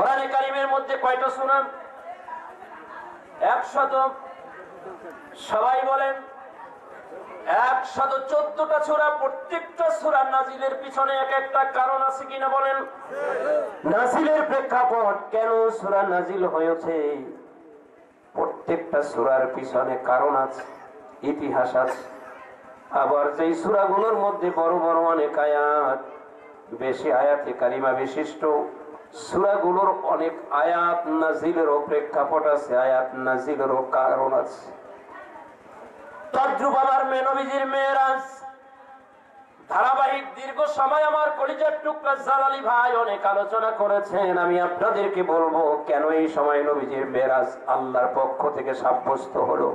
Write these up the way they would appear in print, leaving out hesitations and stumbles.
কোরআনে কারিমের মধ্যে কয়টা সূরা? 100। সবাই বলেন 114টা সূরা। প্রত্যেকটা সূরা নাজিলের পিছনে এক একটা কারণ আছে কিনা বলেন? নাজিলের প্রেক্ষাপট, কেন সূরা নাজিল হয়েছে, প্রত্যেকটা সূরার পিছনে কারণ আছে, ইতিহাস আছে। আবার যেই সূরাগুলোর মধ্যে বড় বড় অনেক আয়াত, বেশি আয়াতে কারিমা বিশিষ্ট সূরাগুলোর অনেক আয়াত নাজিলেরও প্রেক্ষাপট আছে, আয়াত নাজিলেরও কারণ আছে। তদ্রুপ আমার নবীজির মেরাজ ধারাবাহিক দীর্ঘ সময় আমার কলিজার টুকরা জালালী ভাই অনেক আলোচনা করেছেন। আমি আপনাদেরকে বলবো কেন এই সময় নবীজির মেরাজ আল্লাহর পক্ষ থেকে সাব্যস্ত হলো,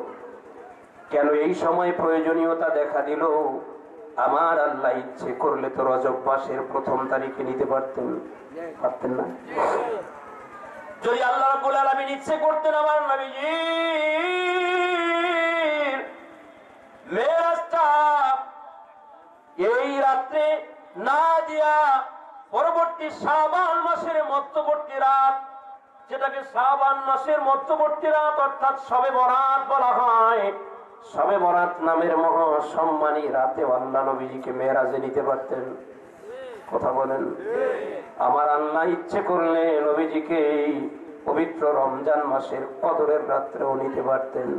কেন এই সময় প্রয়োজনীয়তা দেখা দিল। আমার আল্লাহ ইচ্ছে করলে তো রজব মাসের 1ম তারিখে নিতে পারতেন না? যদি আল্লাহ রাব্বুল আলামিন ইচ্ছে করতেন আমার নবীজির মেরাজটা এই রাত্রে না দিয়া পরবর্তী শাবান মাসের মধ্যবর্তী রাত, যেটাকে শাবান মাসের মধ্যবর্তী রাত অর্থাৎ শবে বরাত বলা হয়, শবে বরাত নামের মহাসম্মানী রাতে আল্লাহ নবীজিকে মেরাজে নিতে পারতেন। কথা বলেন? আমার আল্লাহ ইচ্ছে করলে নবীজিকে এই পবিত্র রমজান মাসের কদরের রাত্রেও নিতে পারতেন।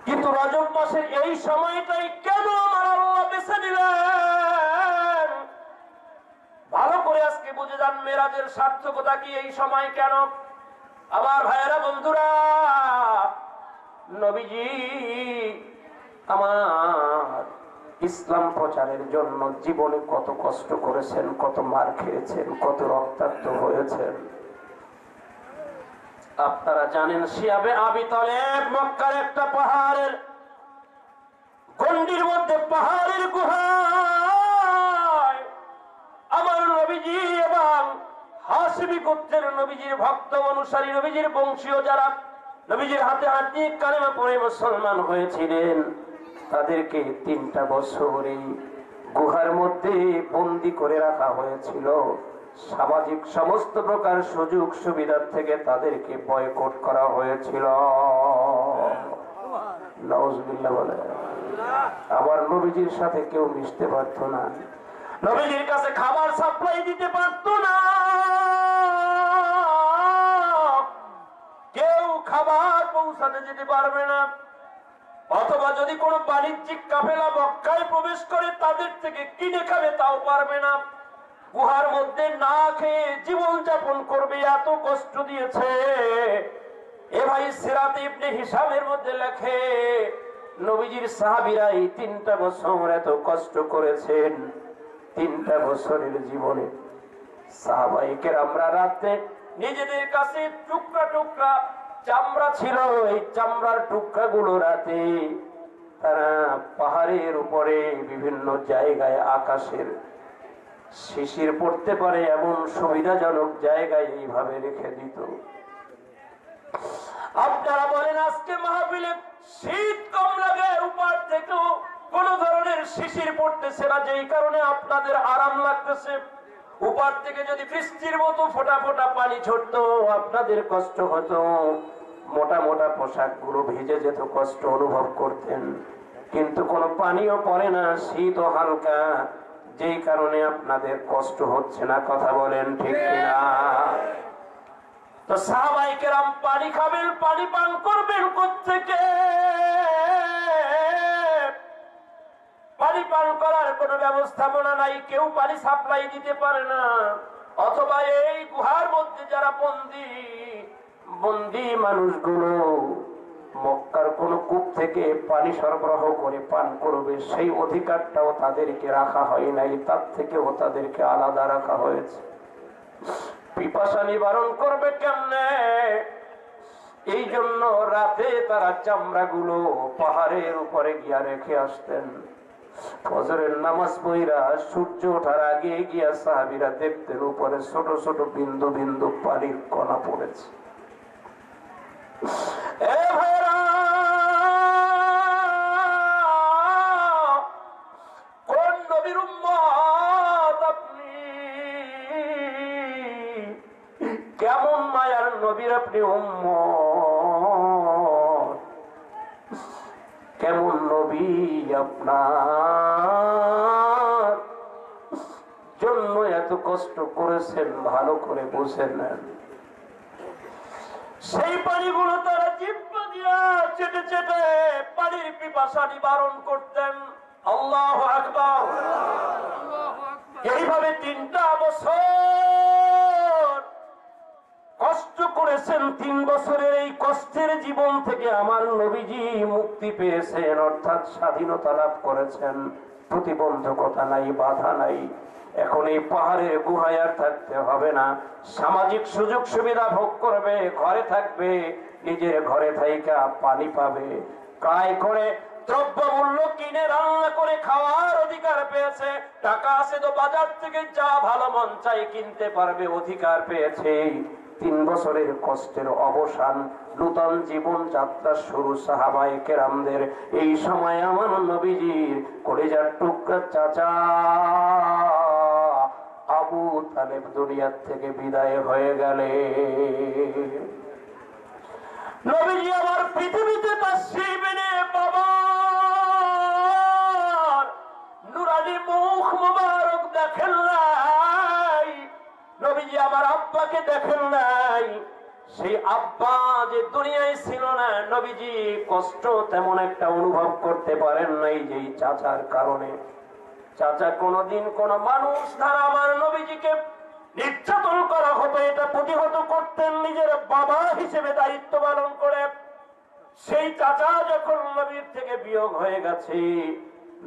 কিন্তু রজব মাসের এই সময়টাই কেন আমার আল্লাহ বেছে নিলেন? ভালো করে আজকে বুঝে যান মেরাজের সার্থকতা কি, এই সময় কেন। আমার ভাইয়েরা, বন্ধুরা, নবীজি আমার ইসলাম প্রচারের জন্য জীবনে কত কষ্ট করেছেন, কত মার খেয়েছেন, কত রক্তাক্ত হয়েছেন। আপনারা জানেন শিয়াবে আবি তালেব মক্কার একটা পাহাড়ের গন্ডির মধ্যে, পাহাড়ের গুহায় আমার নবীজি এবং হাশিমি গোত্রের নবীজির ভক্ত অনুসারী, নবীজির বংশীয় যারা নবীজির হাতে হাত দিয়ে কালেমা পড়ে মুসলমান হয়েছিলেন, তাদেরকে 3টা বছর এই গুহার মধ্যে বন্দী করে রাখা হয়েছিল। সামাজিক সমস্ত প্রকার সুযোগ সুবিধার থেকে তাদেরকে বয়কট করা হয়েছিল। নাউজুবিল্লাহ বলে। আবার নবীজির সাথে কেউ মিশতে পারতো না, নবীজির কাছে খাবার সাপ্লাই দিতে পারতো না, কেউ খাবার পৌঁছাতে যেতে পারবে না। অথবা যদি কোনো বাণিজ্যিক কাফেলা মক্কায় প্রবেশ করে তাদের থেকে কিনে খাবে তাও পারবে না। গুহার মধ্যে না খেয়ে জীবন যাপন করবে, এত কষ্ট দিয়েছে। এ ভাই সিরাত ইবনে হিশামের মধ্যে লেখে নবীজির সাহাবীরা এই 3টা বছর এত কষ্ট করেছেন। 3টা বছরের জীবনে সাহাবায়ে কেরামরা রাতে নিজেদের কাছে টুকরা টুকরা চামড়া ছিল, এই চামড়ার টুকরাগুলো রাতে তারা পাহাড়ের উপরে বিভিন্ন জায়গায় আকাশের শিশির পড়তে পারে এমন সুবিধাজনক জায়গায় এইভাবে রেখে দিত। আপনারা বলেন আজকে মাহফিলে শীত কম লাগে, উপর থেকেও কোন ধরনের শিশির পড়তেছে না, যেই কারণে আপনাদের আরাম লাগতেছে। উপর থেকে যদি বৃষ্টির মতো ফোঁটা ফোঁটা পানি ঝরতো আপনাদের কষ্ট হতো, মোটা মোটা পোশাক গুলো ভিজে যেত, কষ্ট অনুভব করতেন। কিন্তু কোনো পানিও পড়ে না, শীত হালকা, যেই কারণে আপনাদের কষ্ট হচ্ছে না। কথা বলেন ঠিক কিনা? তো সাহাবায়ে কেরাম পানি খাবেন, পানি পান করবেন কোত্থেকে? পানি পান করার কোন ব্যবস্থাপনা নাই, কেউ পানি সাপ্লাই দিতে পারে না। অথবা এই গুহার মধ্যে যারা বন্দী মানুষগুলো মক্কার কোন কূপ থেকে পানি সরবরাহ করে পান করবে, সেই অধিকারটাও তাদেরকে রাখা হয় নাই, তার থেকেও তাদেরকে আলাদা রাখা হয়েছে। পিপাসা নিবারণ করবে কেমনে? এই জন্য রাতে তারা চামড়াগুলো পাহাড়ের উপরে গিয়া রেখে আসতেন। ফজরের নামাজ পড়া সূর্য ওঠার আগে গিয়া সাহাবীরা দেখতেন উপরে ছোট ছোট বিন্দু বিন্দু পানির কণা পড়েছে। এ ভাইরা, কোন নবীর উম্মত আপনি? নবীর আপনি উম্মত, কেমন নবী আপনার জন্য এত কষ্ট করেছেন ভালো করে বুঝে নেন। সেই পানিগুলো তারা জিহ্বা দিয়া চেটে চেটে পানির পিপাসা নিবারণ করতেন। আল্লাহু আকবার। এইভাবে 3টা বছর কষ্ট করেছেন। 3 বছরের এই কষ্টের জীবন থেকে আমার নবীজি মুক্তি পেয়েছেন, অর্থাৎ স্বাধীনতা লাভ করেছেন। প্রতিবন্ধকতা নাই, বাধা নাই। এখন এই পাহাড়ের গুহায় আর থাকতে হবে না, সামাজিক সুযোগ সুবিধা ভোগ করবে, ঘরে থাকবে, নিজের ঘরে থাইকা পানি পাবে, ক্রয় করে দ্রব্য মূল্য কিনে রান্না করে খাওয়ার অধিকার পেয়েছে। টাকা আছে তো বাজার থেকে যা ভালো মন চাই কিনতে পারবে, অধিকার পেয়েছে। 3 বছরের কষ্টের অবসান, নূতন জীবন যাত্রা শুরু সাহাবায়ে কেরামদের। এই সময় আমার নবীজির কলিজার টুকরা চাচা আবু তালেব দুনিয়ার থেকে বিদায় হয়ে গেলে নবীজি আমার পৃথিবীতে তাশরীফ এনে বাবার নুরানি মুখ মুবারক দেখেন নাই। নবীজি আমার আব্বাকে দেখেন নাই। সেই আব্বা যে দুনিয়ায় ছিল না, নবীজি কষ্ট তেমন একটা অনুভব করতে পারেন নাই যে চাচার কারণে। চাচা কোনদিন কোন মানুষ দ্বারা আমার নবীজিকে নির্যাতন করা হতো এটা প্রতিহত করতেন নিজের বাবা হিসেবে দায়িত্ব পালন করে। সেই চাচা যখন নবীর থেকে বিয়োগ হয়ে গেছে,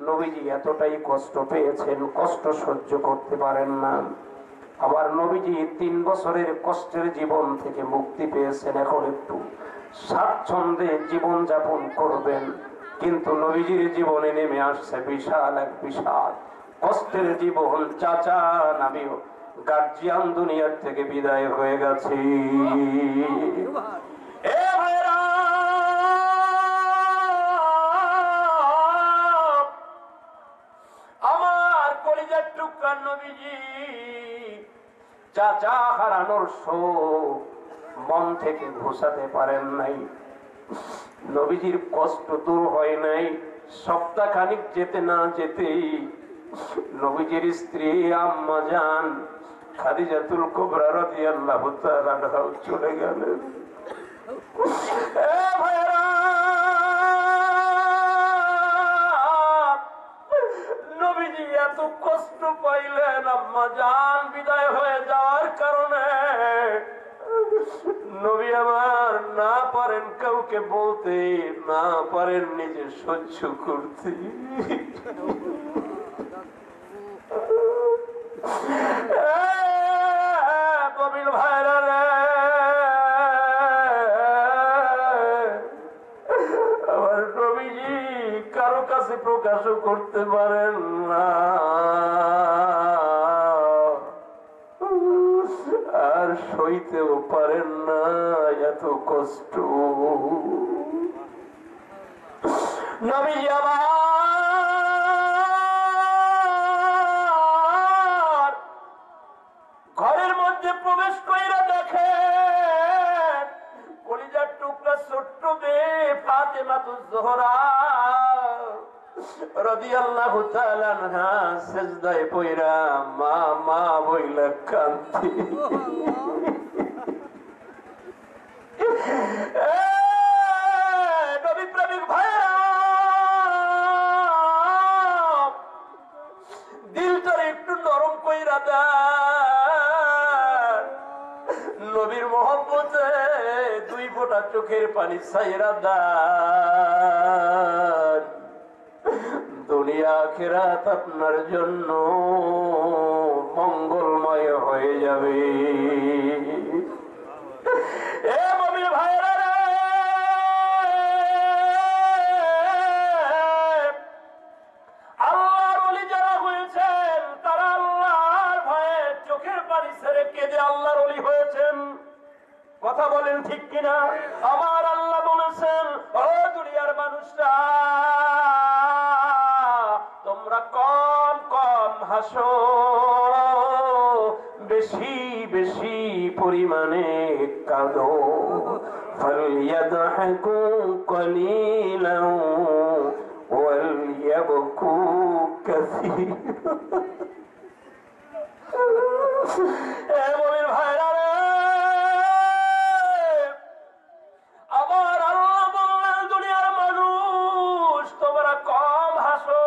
নবীজি এতটাই কষ্ট পেয়েছেন, কষ্ট সহ্য করতে পারেন না। আবার নবীজি 3 বছরের কষ্টের জীবন থেকে মুক্তি পেয়েছেন, এখন একটু স্বাচ্ছন্দ্যে জীবন যাপন করবেন। কিন্তু নবীজির জীবনে নেমে আসছে বিশাল এক বিশাল কষ্টের জীবন। চাচা নামিও গার্জিয়ান দুনিয়ার থেকে বিদায় হয়ে গেছে। এ ভাইরা, আমার কলিজার টুকরা নবীজি চাচা হারানোর শোক মন থেকে ঘোষাতে পারেন নাই। নবীজির কষ্ট দূর হয় নাই। সপ্তাহ খানিক যেতে না যেতেই নবীজির স্ত্রী আম্মা জান খাদিজাতুল কুবরা রাদিয়াল্লাহু তাআলা আনহা চলে গেলেন। এ ভাইরা, নবীজি এত কষ্ট পাইলেন, আম্মা জান বিদায় হয়ে যাওয়ার কারণে নবী আমার না পারেন কাউকে বলতে, না পারেন নিজে সহ্য করতে। কবির ভাইরা রে, আমার নবীজি কারো কাছে প্রকাশও করতে পারেন না, আর সইতেও পারেন না এত কষ্ট। নবীজি আবার ঘরের মধ্যে প্রবেশ কইরা দেখেন কলিজার টুকরা ছোট্ট মেয়ে ফাতেমাতুজ জোহরা রাদিয়াল্লাহু তাআলা আনহা সিজদায় পইরা মা মা বইলা কাঁদতে। নবী প্রেমিক ভাইরা, দিলটারে একটু নরম কইরা দেন। নবীর মহব্বতে 2 ফোঁটা চোখের পানি ছাইরা দেন। দুনিয়া আখিরাত আপনার জন্য মঙ্গলময় হয়ে যাবে। এ মুমিন ভাইরা রে, আল্লাহর ওলি যারা হয়েছেন তারা আল্লাহর ভয়ে চোখের পানি ছেড়ে কেঁদে আল্লাহর ওলি হয়েছেন। কথা বলেন ঠিক কিনা? আমার আল্লাহ বলেছেন, ও দুনিয়ার মানুষরা, তোমরা কম কম হাসো, বেশি বেশি পরিমাণে কাঁদো ফালইয়াদহাকু কলিলান ওয়ালইয়াবকু কাসীরা। এ মুমিন ভাইরা রে, আমার আল্লাহ বললেন দুনিয়ার মানুষ তোমরা কম হাসো,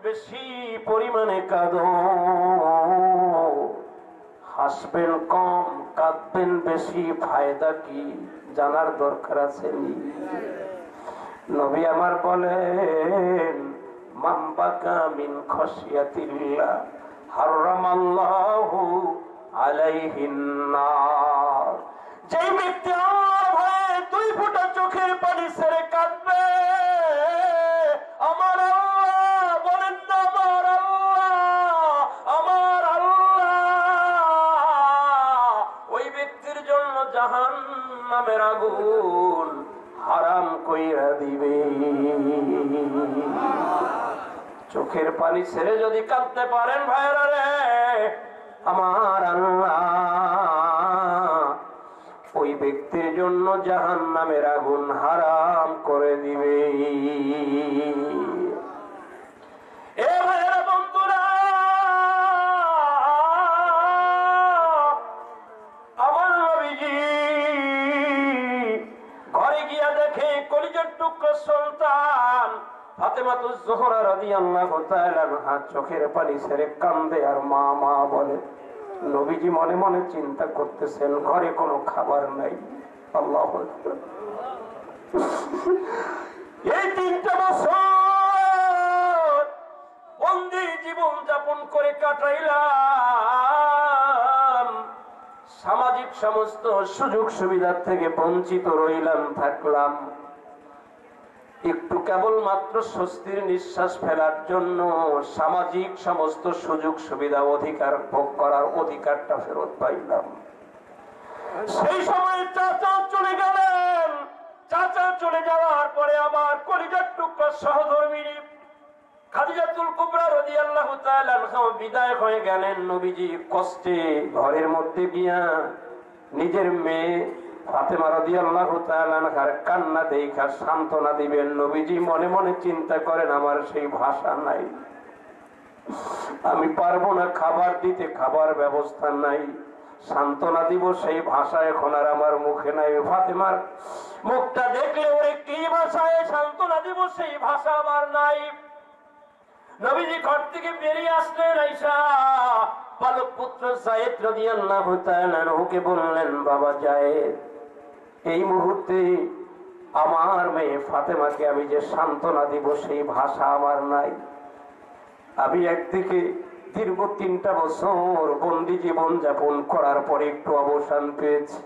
বেশি পরিমাণে কাঁদো। হাসবেন কম, কাঁদবেন বেশি, ফায়দা কি জানার দরকার আছে নি? নবী আমার বলেন মান বাকা মিন খাশিয়াতিল্লাহ হারামাল্লাহু আলাইহিন নার। যে ব্যক্তি আল্লাহর ভয়ে দুই ফোঁটা চোখের পানি ছেড়ে কাঁদবে, আমার আল্লাহ বলেন না, আমার আল্লাহ ওই ব্যক্তির জন্য জাহান্নামের আগুন হারাম কইরা দিবে। চোখের পানি ছেড়ে যদি কাঁদতে পারেন ভাইরা রে, আমার আল্লাহ ওই ব্যক্তির জন্য জাহান্নামের আগুন হারাম করে দিবে। এ ভাইরা বন্ধুরা, আমার নবীজি ঘরে গিয়া দেখে কলিজার টুকরো সন্তান ফাতেমাতুজ জোহরা রাদিয়াল্লাহু তাআলা আনহা চোখের পানি ছেড়ে কান্দে আর মা মা বলে। নবীজি মনে মনে চিন্তা করতেছেন ঘরে কোনো খাবার নাই। আল্লাহু আকবার। এই 3টা বছর বন্দি জীবন যাপন করে কাটাইলাম, সামাজিক সমস্ত সুযোগ সুবিধা থেকে বঞ্চিত রইলাম, থাকলাম। একটু কেবলমাত্র স্বস্তির নিঃশ্বাস ফেলার জন্য সামাজিক সমস্ত সুযোগ সুবিধা অধিকার ভোগ করার অধিকারটা ফেরত পাইলাম। সেই সময় চাচা চলে গেলেন। চাচা চলে যাওয়ার পরে আমার কলিজার টুকরা সহধর্মিনী খাদিজাতুল কুবরা রাদিয়াল্লাহু তাআলা আনহা বিদায় হয়ে গেলেন। নবীজি কষ্টে ঘরের মধ্যে গিয়া নিজের মেয়ে ফাতেমা রাদিয়াল্লাহু তাআলা আনহার কান্না দেখা সান্ত্বনা দিবেন। নবীজি মনে মনে চিন্তা করেন আমার সেই ভাষা নাই, আমি পারবো না খাবার দিতে, খাবার ব্যবস্থা নাই, সান্ত্বনা দিব সেই ভাষা এখন আর আমার মুখে নাই। ফাতেমার মুখটা দেখলে ওরে কি ভাষায় সান্ত্বনা দিব সেই ভাষা আমার নাই। নবীজি ঘর থেকে বেরিয়ে আসলেন, আয়েশা পালক পুত্র যায়েদ রাদিয়াল্লাহু তাআলা আনহুকে বললেন, বাবা যায়েদ, এই মুহূর্তে আমার মেয়ে ফাতেমাকে আমি যে সান্ত্বনা দিব সেই ভাষা আমার নাই। আমি একদিকে দীর্ঘ 3টা বছর বন্দি জীবন যাপন করার পরে একটু অবসান পেয়েছি,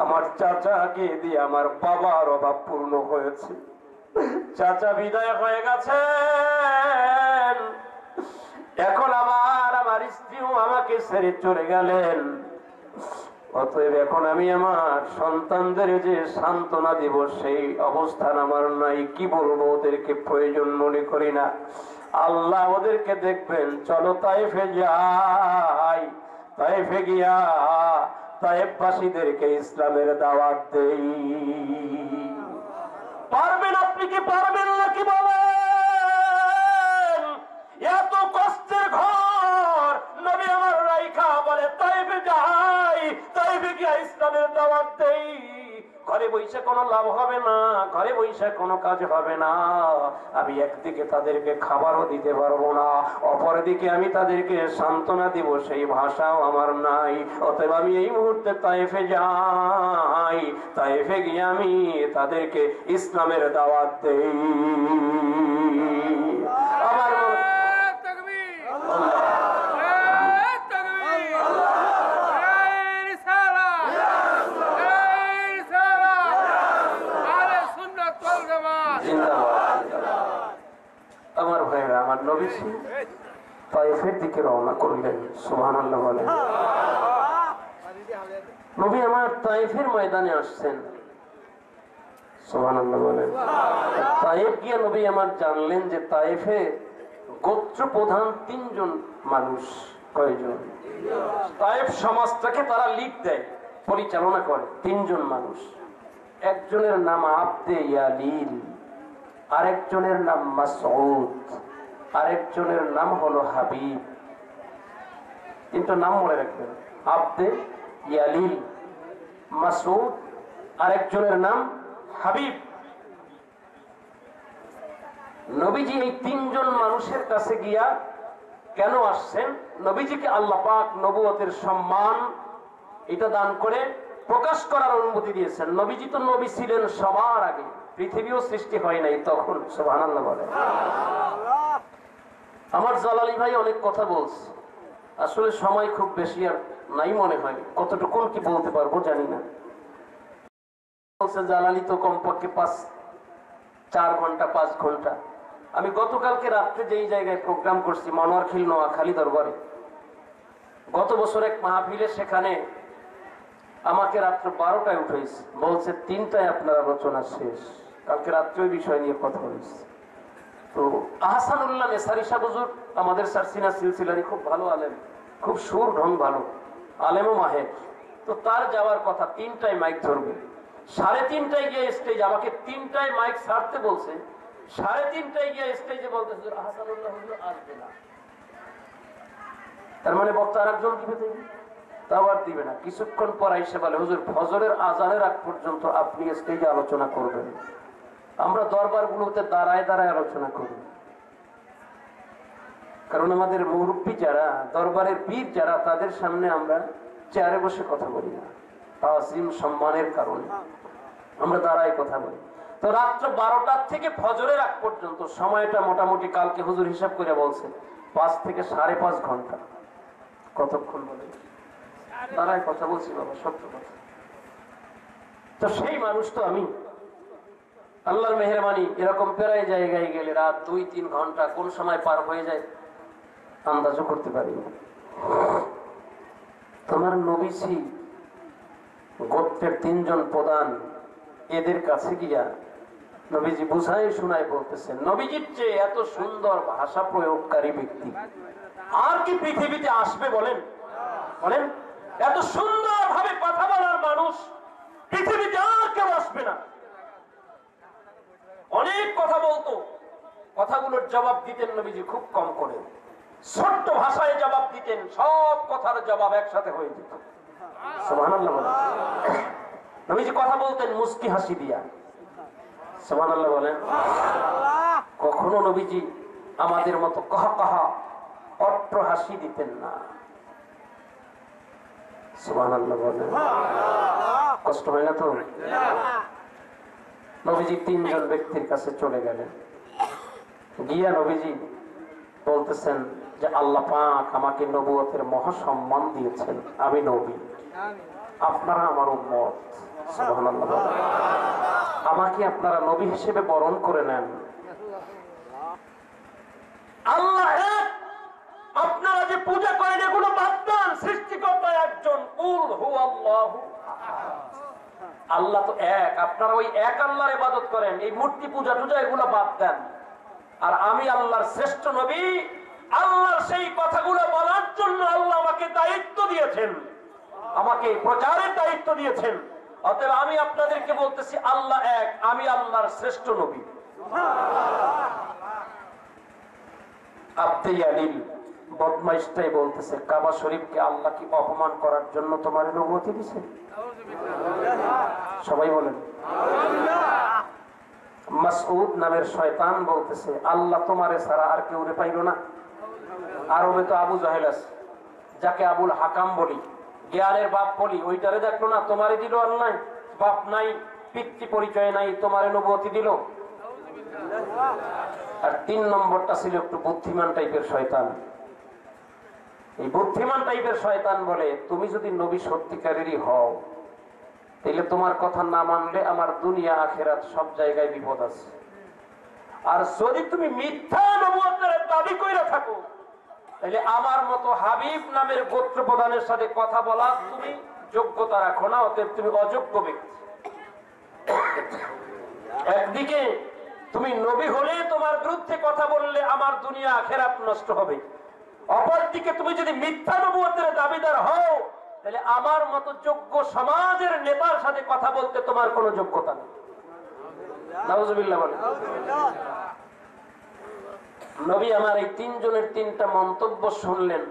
আমার চাচাকে দিয়ে আমার বাবার অভাব পূর্ণ হয়েছে। চাচা বিদায় হয়ে গেছেন, এখন আমার স্ত্রীও আমাকে ছেড়ে চলে গেলেন। অতএব এখন আমি আমার সন্তানদের যে সান্ত্বনা দিব সেই অবস্থান আমার নাই। কি বলবো, ওদেরকে প্রয়োজন মনে করি না। আল্লাহ ওদেরকে দেখবেন, চলো তায়েফে যাই, তায়েফে গিয়া তায়েফবাসীদেরকে ইসলামের দাওয়াত দেই। পারবেন? আপনি কি পারবেন না? কি বলেন? এত কষ্টের ঘর নবী আমার রাইখা বলে তায়েফে যাই, তায়েফে গিয়া ইসলামের দাওয়াত দেই। ঘরে বসে কোনো লাভ হবে না, ঘরে বসে কোনো কাজ হবে না। আমি একদিকে তাদেরকে খাবারও দিতে পারবো না, অপরদিকে আমি তাদেরকে সান্ত্বনা দিব সেই ভাষাও আমার নাই। অতএব আমি এই মুহূর্তে তায়েফে যাই, তায়েফে গিয়ে আমি তাদেরকে ইসলামের দাওয়াত দেই। আমার আমার ভাইরা, আমার নবী তায়েফের দিকে রওনা করলেন। সুবহানাল্লাহ বলেন। নবী আমার তায়েফের ময়দানে আসছেন। সুবহানাল্লাহ বলেন। তায়েফ গিয়ে নবী আমার জানলেন যে তায়েফে গোত্র প্রধান 3 জন মানুষ কয়জন? তায়েফ সমাজটাকে তারা লিড দেয়, পরিচালনা করে 3 জন মানুষ। একজনের নাম আবদে ইয়ালিল, আরেকজনের নাম মাসউদ, আরেকজনের নাম হলো হাবিব। 3টা নাম মনে রাখবেন, আবদে ইয়ালিল, মাসউদ, আরেকজনের নাম হাবিব। নবীজি এই 3 জন মানুষের কাছে গিয়া কেন আসছেন? নবীজিকে আল্লাহ পাক নবুয়তের সম্মান এটা দান করে প্রকাশ করার অনুমতি দিয়েছেন। নবীজি তো নবী ছিলেন সবার আগে, পৃথিবীও সৃষ্টি হয় নাই তখন। সুবহানাল্লাহ বলে। আমার জালালি ভাই অনেক কথা বলছে, আসলে সময় খুব বেশি আর নাই মনে হয়, কতটুকু কি বলতে পারবো জানি না। বলছে জালালি তো কমপক্ষে 4 ঘন্টা 5 ঘন্টা। আমি গতকালকে রাত্রে যেই জায়গায় প্রোগ্রাম করছি, মনোয়ারখিল নোয়াখালী দরবারে, গত বছর এক মাহফিলে, সেখানে আমাকে রাত্র 12টায় উঠেছে, বলছে 3টায় আপনার আলোচনা শেষ। কালকে রাত্রে ওই বিষয় নিয়ে কথা হয়েছে। তো আহসানুল্লাহ নেসারি সাহেব হুজুর আমাদের সারসিনা সিলসিলারি খুব ভালো আলেম, খুব সুর ঢং ভালো, আলেমও মাহের। তো তার যাওয়ার কথা 3টায় মাইক ধরবে, 3:30টায় গিয়ে স্টেজ, আমাকে 3টায় মাইক ছাড়তে বলছে, 3:30টায় গিয়ে স্টেজে বলতে হুজুর আহসানুল্লাহ হুজুর আসবে না। তার মানে বক্তা আরেকজন দিবে, তাও আর দিবে না। কিছুক্ষণ পর আইসে বলে হুজুর ফজরের আজানের আগ পর্যন্ত আপনি স্টেজে আলোচনা করবেন। আমরা দরবারগুলোতে দাঁড়ায় দাঁড়ায় আলোচনা করি, কারণ আমাদের মুরব্বী যারা, দরবারের পীর যারা, তাদের সামনে আমরা চেয়ারে বসে কথা বলি না, তাজিম সম্মানের কারণে আমরা দাঁড়ায় কথা বলি। তো রাত্র 12টা থেকে ফজরের আগ পর্যন্ত সময়টা মোটামুটি কালকে হুজুর হিসাব করে বলছে 5 থেকে 5.5 ঘন্টা। কতক্ষণ বলে দাঁড়ায় কথা বলছি বাবা, সত্য কথা। তো সেই মানুষ তো আমি, আল্লাহর মেহেরবানি, এরকম প্রায় জায়গায় গেলে রাত 2-3 ঘন্টা কোন সময় পার হয়ে যায় আন্দাজও করতে পারি না। তোমার নবীজি গোত্রের 3 জন প্রধান, এদের কাছে গিয়া নবীজি বুঝাই শোনায় বলতেছেন, নবীজির চেয়ে এত সুন্দর ভাষা প্রয়োগকারী ব্যক্তি আর কি পৃথিবীতে আসবে বলেন? বলেন, এত সুন্দর ভাবে কথা বলার মানুষ পৃথিবীতে আর কেউ আসবে না। অনেক কথা বলতো, কথাগুলোর জবাব দিতেন নবীজি খুব কম করে, ছোট্ট ভাষায় জবাব দিতেন, সব কথার জবাব একসাথে হয়ে যেত। সুবহানাল্লাহ বলেন। নবীজি কথা বলতেন মুস্কি হাসি দিয়া। সুবহানাল্লাহ বলেন। কখনো নবীজি আমাদের মতো কাহা কাহা অট্ট হাসি দিতেন না। সুবহানাল্লাহ বলেন। কষ্ট হয় না তো? নবীজি 3 জন ব্যক্তির কাছে চলে গেলেন, গিয়া নবীজি বলতেছেন যে আল্লাহ পাক আমাকে নবুয়তের মহাসম্মান দিয়েছেন, আমি নবী, আপনারা আমার উম্মত। সুবহানাল্লাহ বলেন। আমাকে আপনারা নবী হিসেবে বরণ করে নেন। আল্লাহ এক, আপনারা যে পূজা করেন এগুলো বাদ দেন, সৃষ্টিকর্তা একজন, কুল হুয়াল্লাহু আহাদ। আল্লাহ তো এক, আপনারা ওই এক আল্লাহর ইবাদত করেন, এই মূর্তি পূজা টুজা এগুলো বাদ দেন। আর আমি আল্লাহর শ্রেষ্ঠ নবী, আল্লাহর সেই কথাগুলো বলার জন্য আল্লাহ আমাকে দায়িত্ব দিয়েছেন, আমাকে প্রচারের দায়িত্ব দিয়েছেন। অতএব আমি আপনাদেরকে বলতেছি আল্লাহ এক, আমি আল্লাহর শ্রেষ্ঠ নবী। আব্দে ইয়ালিল বদমাইশটাই বলতেছে, কাবা শরীফকে আল্লাহ কি অপমান করার জন্য তোমার নবুয়ত দিয়েছে? সবাই বলেন। মাসউদ নামের শয়তান বলতেছে, আল্লাহ তোমারে ছাড়া আর কেউ রে পাইল না। আরবে তো আবু জাহেল আছে, যাকে আবুল হাকাম বলি, জ্ঞানের বাপ বলি, ওইটারে দেখলো না, তোমারে দিল আল্লাহ। বাপ নাই, পিতৃ পরিচয় নাই, তোমারে নবুয়তি দিল। আর 3 নম্বরটা ছিল একটু বুদ্ধিমান টাইপের শয়তান। এই বুদ্ধিমান টাইপের শয়তান বলে, তুমি যদি নবী সত্যিকারেরই হও, তাহলে তোমার কথা না মানলে আমার দুনিয়া আখিরাত সব জায়গায় বিপদ আছে। আর যদি তুমি মিথ্যা নবুয়তের দাবি কইরা থাকো, তাহলে আমার মতো হাবিব নামের গোত্র প্রধানের সাথে কথা বলা তুমি যোগ্যতা রাখো না, অতএব তুমি অযোগ্য ব্যক্তি। একদিকে তুমি নবী হলে তোমার বিরুদ্ধে কথা বললে আমার দুনিয়া আখিরাত নষ্ট হবে, অপরদিকে তুমি যদি মিথ্যা নবুয়তের দাবিদার হও, তাহলে আমার মতো যোগ্য সমাজের নেতার সাথে কথা বলতে তোমার কোনো যোগ্যতা নেই। নাউজুবিল্লাহ বলেন। নবী আমার এই তিনজনের তিনটা মন্তব্য শুনলেন,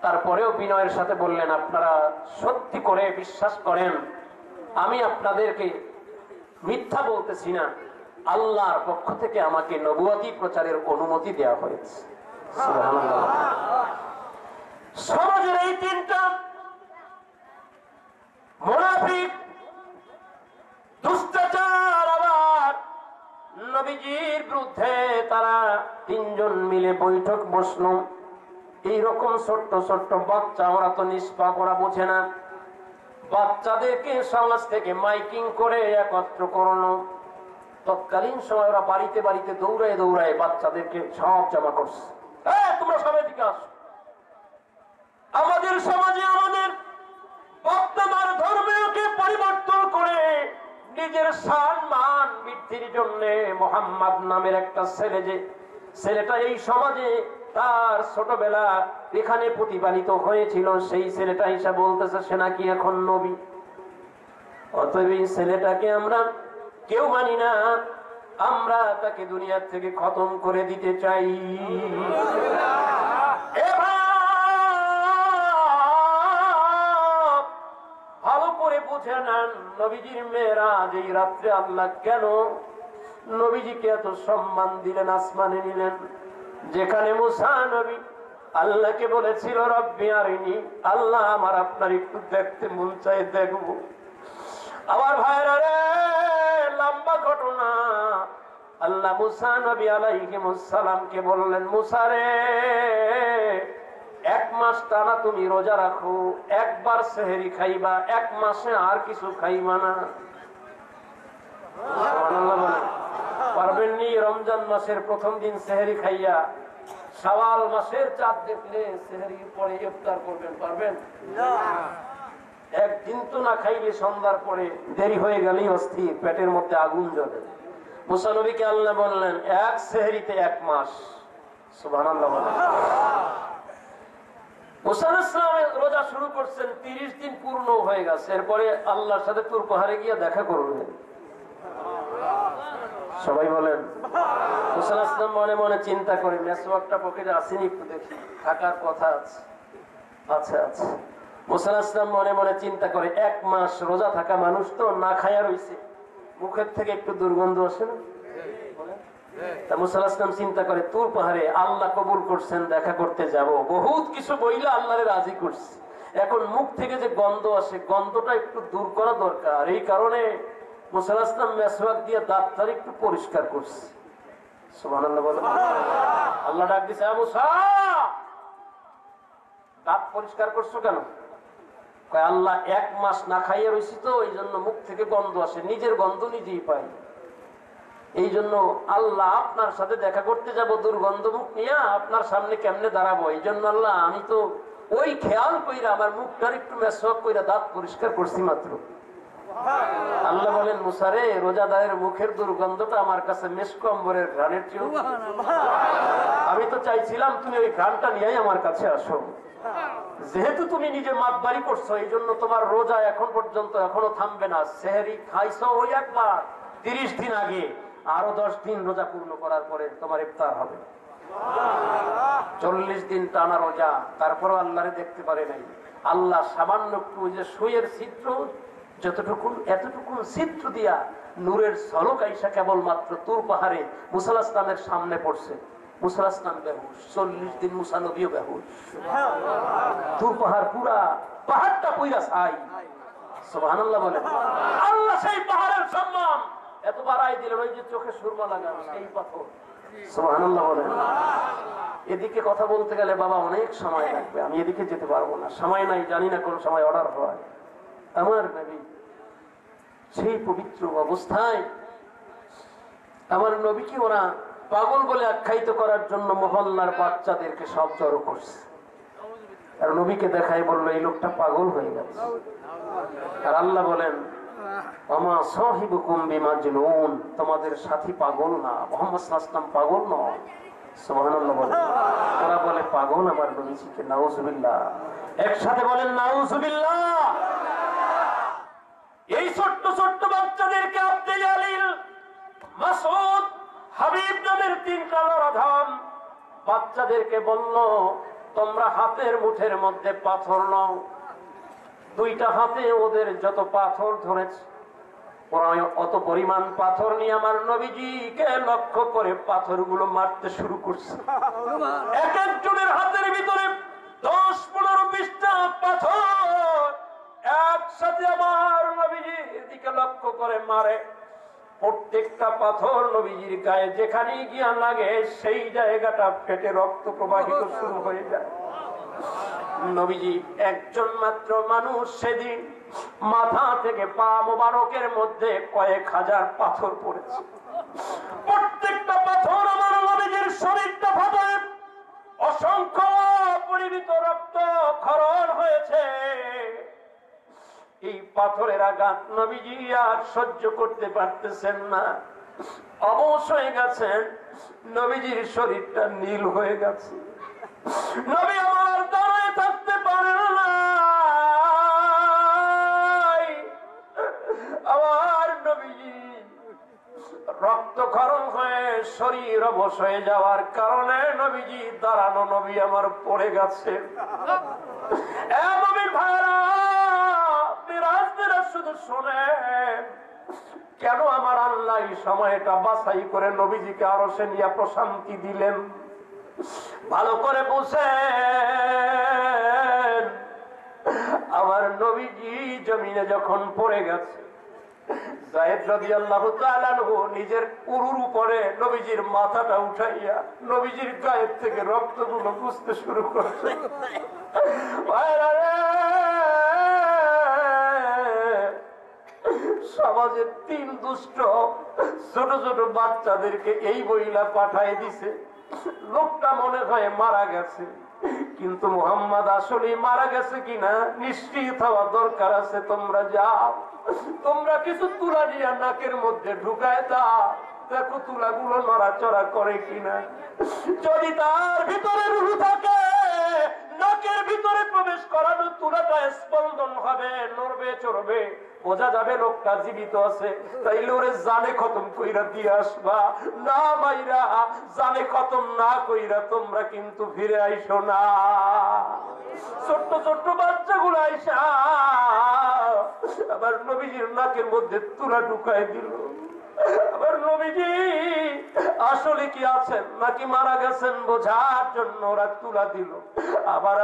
তারপরেও বিনয়ের সাথে বললেন, আপনারা সত্যি করে বিশ্বাস করেন আমি আপনাদেরকে মিথ্যা বলতেছি না, আল্লাহর পক্ষ থেকে আমাকে নবুয়তি প্রচারের অনুমতি দেওয়া হয়েছে। সুবহানাল্লাহ। সমাজের এই তিনটা মুনাফিক, দুষ্টাচার, আবার নবীজির বিরুদ্ধে তারা তিনজন মিলে বৈঠক বসলো। এইরকম ছোট্ট ছোট্ট বাচ্চা, ওরা তো নিষ্পাপ, ওরা বোঝে না। বাচ্চাদেরকে সমাজ থেকে মাইকিং করে একত্র করলো। তৎকালীন সময় ওরা বাড়িতে বাড়িতে দৌড়ায় দৌড়ায় বাচ্চাদেরকে সব জমা করছে। তোমরা সবাই দিকে আসো, আমাদের সমাজে আমাদের বর্তমান ধর্মকে পরিবর্তন করে নিজের সম্মান বৃদ্ধির জন্য মোহাম্মদ নামের একটা ছেলে, যে ছেলেটা এই সমাজে তার ছোটবেলা এখানে প্রতিপালিত হয়েছিল, সেই ছেলেটা হিসাব বলতেছে সে নাকি এখন নবী। অতএব এই ছেলেটাকে আমরা কেউ মানি না, আমরা তাকে দুনিয়া থেকে খতম করে দিতে চাই। ভালো করে বুঝে নেন, নবীজির মেরাজ এই রাত্রে আল্লাহ কেন নবীজিকে এত সম্মান দিলেন, আসমানে নিলেন। যেখানে মুসা নবী আল্লাহকে বলেছিল রব্বি আরিনি, আল্লাহ আমার আপনার একটু দেখতে মন চাই, দেখবো। আবার ভাইরা রে, লম্বা ঘটনা। আল্লাহ মুসা নবী আলাইহিস সালামকে বললেন, মুসা রে, 1 মাস টানা তুমি রোজা রাখো, একবার সেহরি খাইবা, 1 মাসে আর কিছু খাইবা না। সুবহানাল্লাহ বলেন। পারবেন নি? রমজান মাসের প্রথম দিন সেহরি খাইয়া শাওয়াল মাসের চাঁদ দেখলে সেহরি পরে ইফতার করবেন? পারবেন না। একদিন তো না খাইলে সন্ধ্যার পরে দেরি হয়ে গেলেই অস্থির, পেটের মধ্যে আগুন জ্বলে। মুসা নবীকে আল্লাহ বললেন, 1 সেহরিতে 1 মাস। সুবহানাল্লাহ বলেন। মুসা আলাইহিস সালাম রোজা শুরু করছেন, 30 দিন পূর্ণ হয়ে গেছে। এরপরে আল্লাহর সাথে তুর পাহাড়ে গিয়ে দেখা করবেন। সবাই বলেন। মুসা আলাইহিস সালাম মনে মনে চিন্তা করে, মেসওয়াকটা পকেটে আসেনি, একটু দেখি, থাকার কথা আছে। আচ্ছা আচ্ছা। মুসা আলাইহিস সালাম মনে মনে চিন্তা করে, 1 মাস রোজা থাকা মানুষ তো না খায়া রইছে, মুখের থেকে একটু দুর্গন্ধ আসে না? তা মুসা আলাইহিস সালাম চিন্তা করে, তুর পাহাড়ে আল্লাহ কবুল করছেন, দেখা করতে যাব, বহুত কিছু বইলা আল্লাহরে রাজি করছি, এখন মুখ থেকে যে গন্ধ আসে, গন্ধটা একটু দূর করা দরকার। এই কারণে মুসা আলাইহিস সালাম মেসওয়াক দিয়ে দাঁতটা একটু পরিষ্কার করছে। সুবহানাল্লাহ বলেন। আল্লাহ ডাক দিছে, মুসা, দাঁত পরিষ্কার করছো কেন? কয়, আল্লাহ 1 মাস না খাইয়ে রয়েছি তো, এই জন্য মুখ থেকে গন্ধ আসে, নিজের গন্ধ নিজেই পাই। এই জন্য আল্লাহ আপনার সাথে দেখা করতে যাব, দুর্গন্ধ মুখ নিয়ে আপনার সামনে কেমনে দাঁড়াবো, এই জন্য আল্লাহ আমি তো ওই খেয়াল কইরা আমার মুখটার একটু মেসওয়াক কইরা দাঁত পরিষ্কার করছি মাত্র। আল্লাহ বলেন, মুসা রে, রোজাদারের মুখের দুর্গন্ধটা আমার কাছে মেশক অম্বরের ঘ্রাণের চেয়েও, আমি তো চাইছিলাম তুমি ওই ঘ্রাণটা নিয়েই আমার কাছে আসো। যেহেতু তুমি নিজে মাতবাড়ি করছো, এই জন্য তোমার রোজা এখন পর্যন্ত এখনো থামবে না। সেহরি খাইছো ওই একবার 30 দিন আগে, আরো 10 দিন রোজা পূর্ণ করার পরে তোমার ইফতার হবে। 40 দিন টানা রোজা, তারপরও আল্লাহরে দেখতে পারে নাই। আল্লাহ সামান্য একটু যে সুইয়ের ছিদ্র, যতটুকু এতটুকু ছিদ্র দিয়া নূরের ঝলক আইসা কেবলমাত্র তুর পাহাড়ে মুসা আলাইহিস সালামের সামনে পড়ছে। মুসা আলাইহিস সালাম বেহুশ, 40 দিন মুসা নবীও বেহুশ। তুর পাহাড় পুরা পাহাড়টা পুরা ছাই। সুবহানাল্লাহ বলেন। আল্লাহ সেই পাহাড়ের সম্মান এত বাড়াই দিলেন, ওই যে চোখে সুরমা লাগানো সেই পাথর। সুবহানাল্লাহ বলেন। এদিকে কথা বলতে গেলে বাবা অনেক সময় লাগবে, আমি এদিকে যেতে পারবো না, সময় নাই, জানি না কোন সময় অর্ডার হয়। আমার নবী সেই পবিত্র অবস্থায়, আমার নবীকে ওরা পাগল বলে আখ্যায়িত করার জন্য মহল্লার বাচ্চাদেরকে সব জড়ো করছে। আর নবীকে দেখাই বললো, এই লোকটা পাগল হয়ে গেছে। আর আল্লাহ বলেন, ওমা সাহিবুকুম বিমাজনুন, তোমাদের সাথী পাগল না, মুহাম্মদ সাল্লাল্লাহু আলাইহি ওয়াসাল্লাম পাগল নয়। সুবহানাল্লাহ বলেন। ওরা বলে পাগল আমার নবীজিকে, নাউজুবিল্লাহ। একসাথে বলেন নাউজুবিল্লাহ। এই ছোট্ট ছোট্ট বাচ্চাদেরকে আব্দে জালিল, মাসউদ, হাবিব নামের তিনটা নরাধম বাচ্চাদেরকে বলল, তোমরা হাতের মুঠের মধ্যে পাথর নাও। দুইটা হাতে ওদের যত পাথর ধরেছে, ওরা অত পরিমাণ পাথর নিয়ে আমার নবীজিকে লক্ষ্য করে পাথরগুলো মারতে শুরু করছে। এক একজনের হাতের ভিতরে 10-15-20টা পাথর একসাথে আমার নবীজির দিকে লক্ষ্য করে মারে। প্রত্যেকটা পাথর নবীজির গায়ে যেখানে গিয়া লাগে সেই জায়গাটা ফেটে রক্ত প্রবাহিত শুরু হয়ে যায়। নবীজি একজন মাত্র মানুষ, সেদিন মাথা থেকে পা মোবারকের মধ্যে কয়েক হাজার পাথর পড়েছে। প্রত্যেকটা পাথর আমার নবীজির শরীরটা ফাটে, অসংখ্য পরিমিত রক্ত ক্ষরণ হয়েছে। এই পাথরের আঘাত নবীজি আর সহ্য করতে পারতেছেন না, অবশ হয়ে গেছেন। নবীজির শরীরটা নীল হয়ে গেছে। নবী আমার দাঁড়ায় থাকতে পারেন না। আমার নবীজি রক্তক্ষরণ হয়ে শরীর অবশ হয়ে যাওয়ার কারণে নবীজি দাঁড়ানো নবী আমার পড়ে গেছে। শুধু শোনে কেন আমার আল্লাহ এই সময়টা বাছাই করে নবীজিকে আরো সে নিয়ে প্রশান্তি দিলেন, ভালো করে বুঝেন। আমার নবীজি জমিনে যখন পড়ে গেছে, যায়েদ রাদিয়াল্লাহু তাআলা আনহু নিজের উরুর উপরে নবীজির মাথাটা উঠাইয়া নবীজির গায়ের থেকে রক্তগুলো বুঝতে শুরু করছে। সমাজের 3 দুষ্ট ছোট ছোট বাচ্চাদেরকে এই বইলা পাঠায় দিছে। লোকটা মনে হয় মারা গেছে, কিন্তু মুহাম্মদ আসলে মারা গেছে কিনা নিশ্চিত হওয়া দরকার আছে। তোমরা যাও, তোমরা কিছু তুলা নিয়ে নাকের মধ্যে ঢুকায় দাও, দেখো তুলাগুলো নড়াচড়া করে কিনা। যদি তার ভিতরে রূহ থাকে, নাকের ভিতরে প্রবেশ করানো তুলাটা স্পন্দন হবে, নড়বে চড়বে, বোঝা যাবে লোকটা জীবিত আছে। তাইলে ওরে জানে খতম কইরা দিয়ে আসবা। না মাইরা জানে খতম না কইরা তোমরা কিন্তু ফিরে আইসো না। ছোট্ট ছোট্ট বাচ্চাগুলো আইসা আবার নবীজির নাকের মধ্যে তুলা ঢুকাই দিল। আবার নবীজি আসলে কি আছেন নাকি মারা গেছেন বোঝার জন্য ওরা তুলা দিল। আবার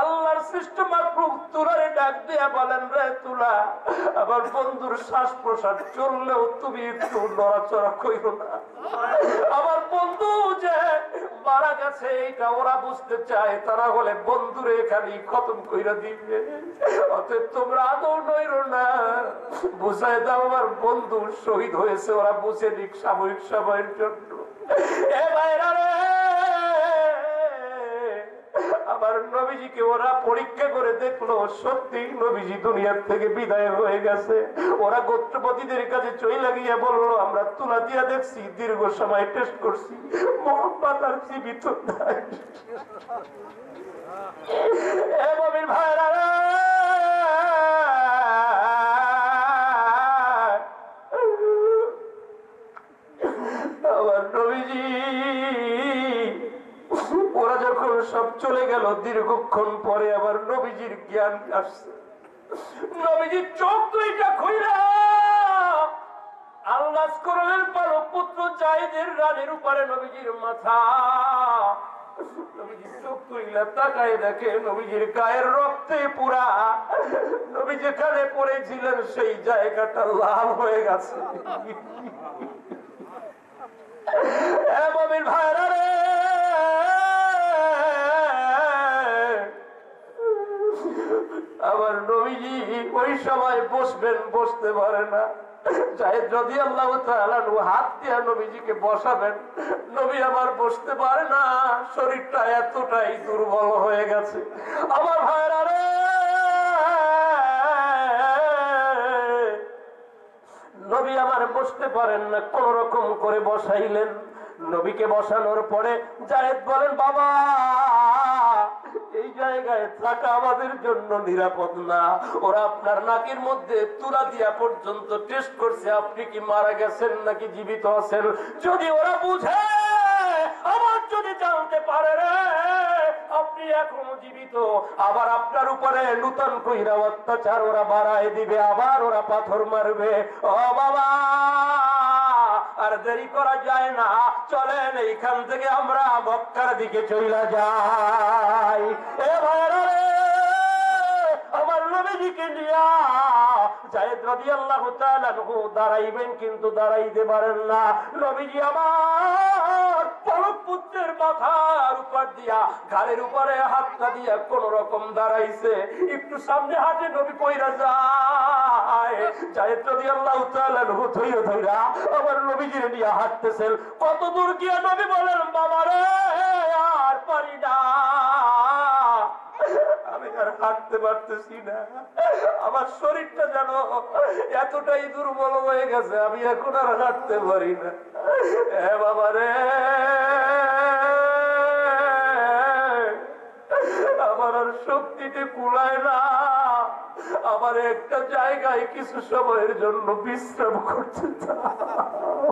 আল্লাহর সৃষ্ট মাখলুক তুলারে ডাক দিয়া বলেন, রে তুলা, আবার বন্ধুর শ্বাস প্রশ্বাস চললেও তুমি একটু নড়াচড়া কইরো না। আমার বন্ধু যে মারা গেছে এটা ওরা বুঝতে চায়, তারা হলে বন্ধুরে খালি খতম কইরা দিবে। অতএব তোমরা আদৌ নইরো না, বুঝাই দাও আমার বন্ধু শহীদ হয়েছে, ওরা বুঝে দিক সাময়িক সময়ের জন্য। এ ভাইরা রে, আবার নবীজিকে ওরা পরীক্ষা করে দেখলো সত্যি নবীজি দুনিয়ার থেকে বিদায় হয়ে গেছে। ওরা গোত্রপতিদের কাছে চইলা গিয়া বললো, আমরা তুলা দিয়া দেখছি, দীর্ঘ সময় টেস্ট করছি, মুহাম্মদ আর জীবিত নাই। এ নবীর ভাইরা রে, আবার নবীজি ওরা যখন সব চলে গেল, দীর্ঘক্ষণ পরে আবার নবীজির জ্ঞান আসছে। নবীজির চোখ দুইটা খুইলা আল্লাহ করলেন পালক পুত্র জায়েদের রানের উপরে নবীজির মাথা। নবীজির চোখ তুইলা তাকায় দেখে নবীজির গায়ের রক্তে পুরা, নবী যেখানে পড়েছিলেন সেই জায়গাটা লাল হয়ে গেছে। নবীর ভাইরা রে, আবার নবীজি ওই সময় বসবেন, বসতে পারে না। জায়েদ রাদিয়াল্লাহু তাআলা আনহু হাত দিয়ে নবীজিকে বসাবেন, নবী আবার বসতে পারে না, শরীরটা এতটাই দুর্বল হয়ে গেছে। আমার ভাইরা রে, নবী আমার বসতে পারেন না, কোন রকম করে বসাইলেন। নবীকে বসানোর পরে জায়েদ বলেন, বাবা এই জায়গায় থাকা আমাদের জন্য নিরাপদ না। ওরা আপনার নাকের মধ্যে তুলা দিয়া পর্যন্ত টেস্ট করছে, আপনি কি মারা গেছেন নাকি জীবিত আছেন। যদি ওরা বুঝে, আমার যদি জানতে পারে রে আপনি এখনো জীবিত, আবার আপনার উপরে নূতন কইরা অত্যাচার ওরা বাড়ায় দিবে, আবার ওরা পাথর মারবে। ও বাবা আর দেরি করা যায় না, চলেন এইখান থেকে আমরা মক্কার দিকে চলে যাই। এ ভাইরা রে, আমার নবীজিকে নিয়া যায়েদ রাদিয়াল্লাহু তাআলা দাঁড়াইবেন, কিন্তু দাঁড়াইতে পারেন না। নবীজি আমার পলক পুত্রের মাথার উপর দিয়া ঘাড়ের উপরে হাতটা দিয়া কোন রকম দাঁড়াইছে। একটু সামনে হাঁটে নবী কইরা যায়, যায়েদ রাদিয়াল্লাহু তাআলা ধইরা আমার নবীজির নিয়ে হাঁটতেছেন। কত দূর গিয়ে নবী বলেন, বাবা রে আর পারি না, আমি আর হাঁটতে পারতেছি না, আমার শরীরটা যেন এতটাই দুর্বল হয়ে গেছে, আমি এখন আর হাঁটতে পারি না। এ বাবা রে, আমার আর শক্তিতে কুলায় না, আমার একটা জায়গায় কিছু সময়ের জন্য বিশ্রাম করতে চাও।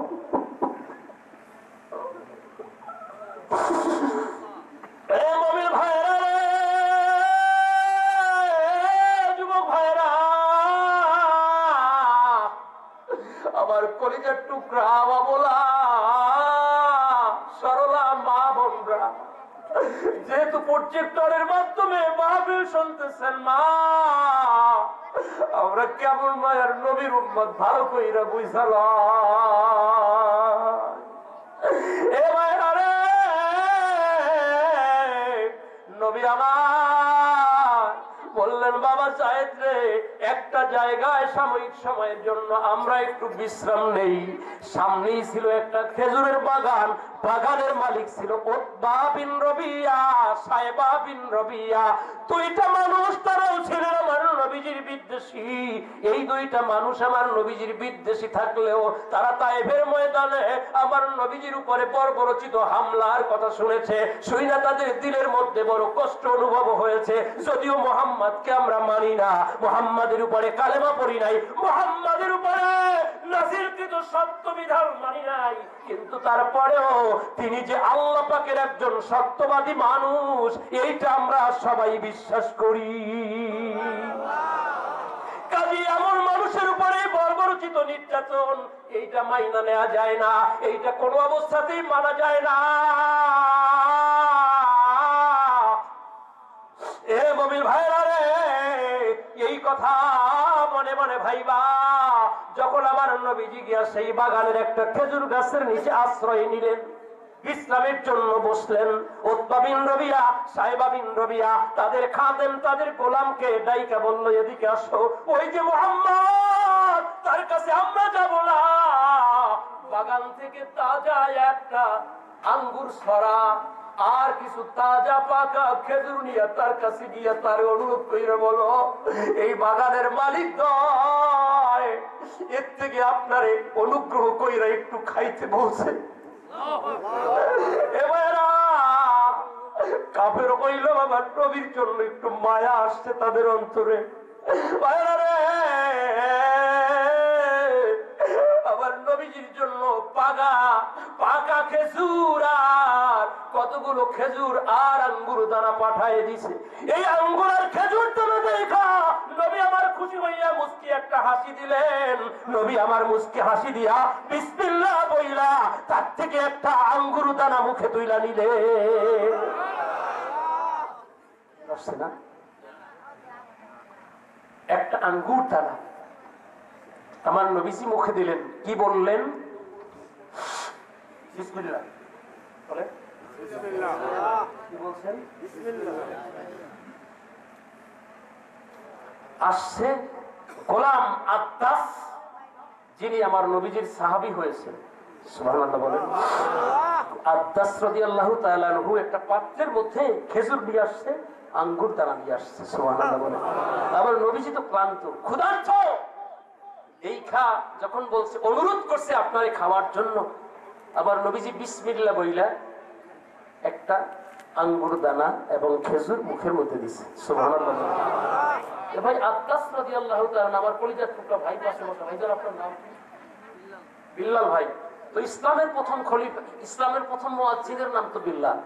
আমার কলিজার টুকরা বাবলা সরলা মা বোনরা, যেহেতু প্রজেক্টরের মাধ্যমে মাহফিল শুনতেছেন, মা আমরা কেমন মায়ের নবীর উম্মত ভালো কইরা বুঝালাম। এ মায়েরা রে, নবী আমার বললেন, বাবা যায়েদ রে, একটা জায়গায় সাময়িক সময়ের জন্য আমরা একটু বিশ্রাম নেই। সামনেই ছিল একটা খেজুরের বাগান, বাগানের মালিক ছিল উতবা বিন রবিয়া, সাইবা বিন রবিয়া। দুইটা মানুষ, তারাও ছিলেন আমার নবীজির বিদ্বেষী। এই দুইটা মানুষ আমার নবীজির বিদ্বেষী থাকলেও তারা তায়েফের ময়দানে আমার নবীজির উপরে বর্বরচিত হামলার কথা শুনেছে, শুই না তাদের দিলের মধ্যে বড় কষ্ট অনুভব হয়েছে। যদিও মুহাম্মদকে আমরা মানি না, মুহাম্মাদের উপরে কালেমা পড়ি নাই, মুহাম্মাদের উপরে নাযিলকৃত সত্য বিধান মানি নাই, কিন্তু তারপরেও তিনি যে আল্লাহ পাকের একজন সত্যবাদী মানুষ, এইটা আমরা সবাই বিশ্বাস করি। কাজী এমন মানুষের উপরে বর্বরচিত নির্যাতন, এইটা মাইনা নেওয়া যায় না, এইটা কোনো অবস্থাতেই মানা যায় না। এ মুমিন ভাইরা রে, এই কথা মনে মনে ভাইবা। যখন আমার নবীজি গিয়া সেই বাগানের একটা খেজুর গাছের নিচে আশ্রয় নিলেন, বিশ্রামের জন্য বসলেন, উতবা বিন রবিয়া, সাইবা বিন রবিয়া তাদের খাদেম, তাদের গোলামকে ডাইকা বলল, এদিকে আসো, ওই যে মুহাম্মদ, তার কাছে আমরা যাব না। বাগান থেকে তাজা একটা আঙ্গুর ছড়া আর কিছু তাজা পাকা খেজুর নিয়ে তার কাছে গিয়ে তার অনুরোধ কইরা বলো, এই বাগানের মালিক দয়, এর থেকে আপনারে অনুগ্রহ কইরা একটু খাইতে বলছে। এবারা কাফের কইল, আমার নবীর জন্য একটু মায়া আসছে তাদের অন্তরে। আমার নবীজির জন্য পাকা খেজুর আর কতগুলো খেজুর আর আঙ্গুর দানা পাঠায় দিছে। এই আঙ্গুর আর খেজুর দানা দেখা নবী আমার খুশি হইয়া মুস্কি একটা হাসি দিলেন। নবী আমার মুস্কি হাসি দিয়া বিসমিল্লাহ বইলা তার থেকে একটা আঙ্গুর দানা মুখে তুইলা নিলে না, একটা আঙ্গুর দানা আমার নবীজি মুখে দিলেন। কি বললেন? বিসমিল্লাহ বলে। কি বলছেন? আসছে গোলাম আদ্দাস, যিনি আমার নবীজির সাহাবী হয়েছেন। সুবহানাল্লাহ বলেন। আদ্দাস রাদিয়াল্লাহু তাআলা আনহু একটা পাত্রের মধ্যে খেজুর নিয়ে আসছে, আঙ্গুর দানা নিয়ে আসছে। সুবহানাল্লাহ বলেন। আমার নবীজি তো ক্লান্ত, ক্ষুধার্ত। এই খা যখন বলছে, অনুরোধ করছে আপনারে খাওয়ার জন্য, আবার নবীজি বিসমিল্লাহ বইলা একটা আঙ্গুর দানা এবং খেজুর মুখের মধ্যে দিছে। সুবহানাল্লাহ। ভাই আব্বাস রাদিয়াল্লাহু তাআলা আমার কলিজার টুকরা ভাই পাশে বসে। ভাইজান আপনার নাম কি? বিল্লাল ভাই। তো ইসলামের প্রথম খলিফা, ইসলামের প্রথম মুয়াজ্জিনের নাম তো বিল্লাল।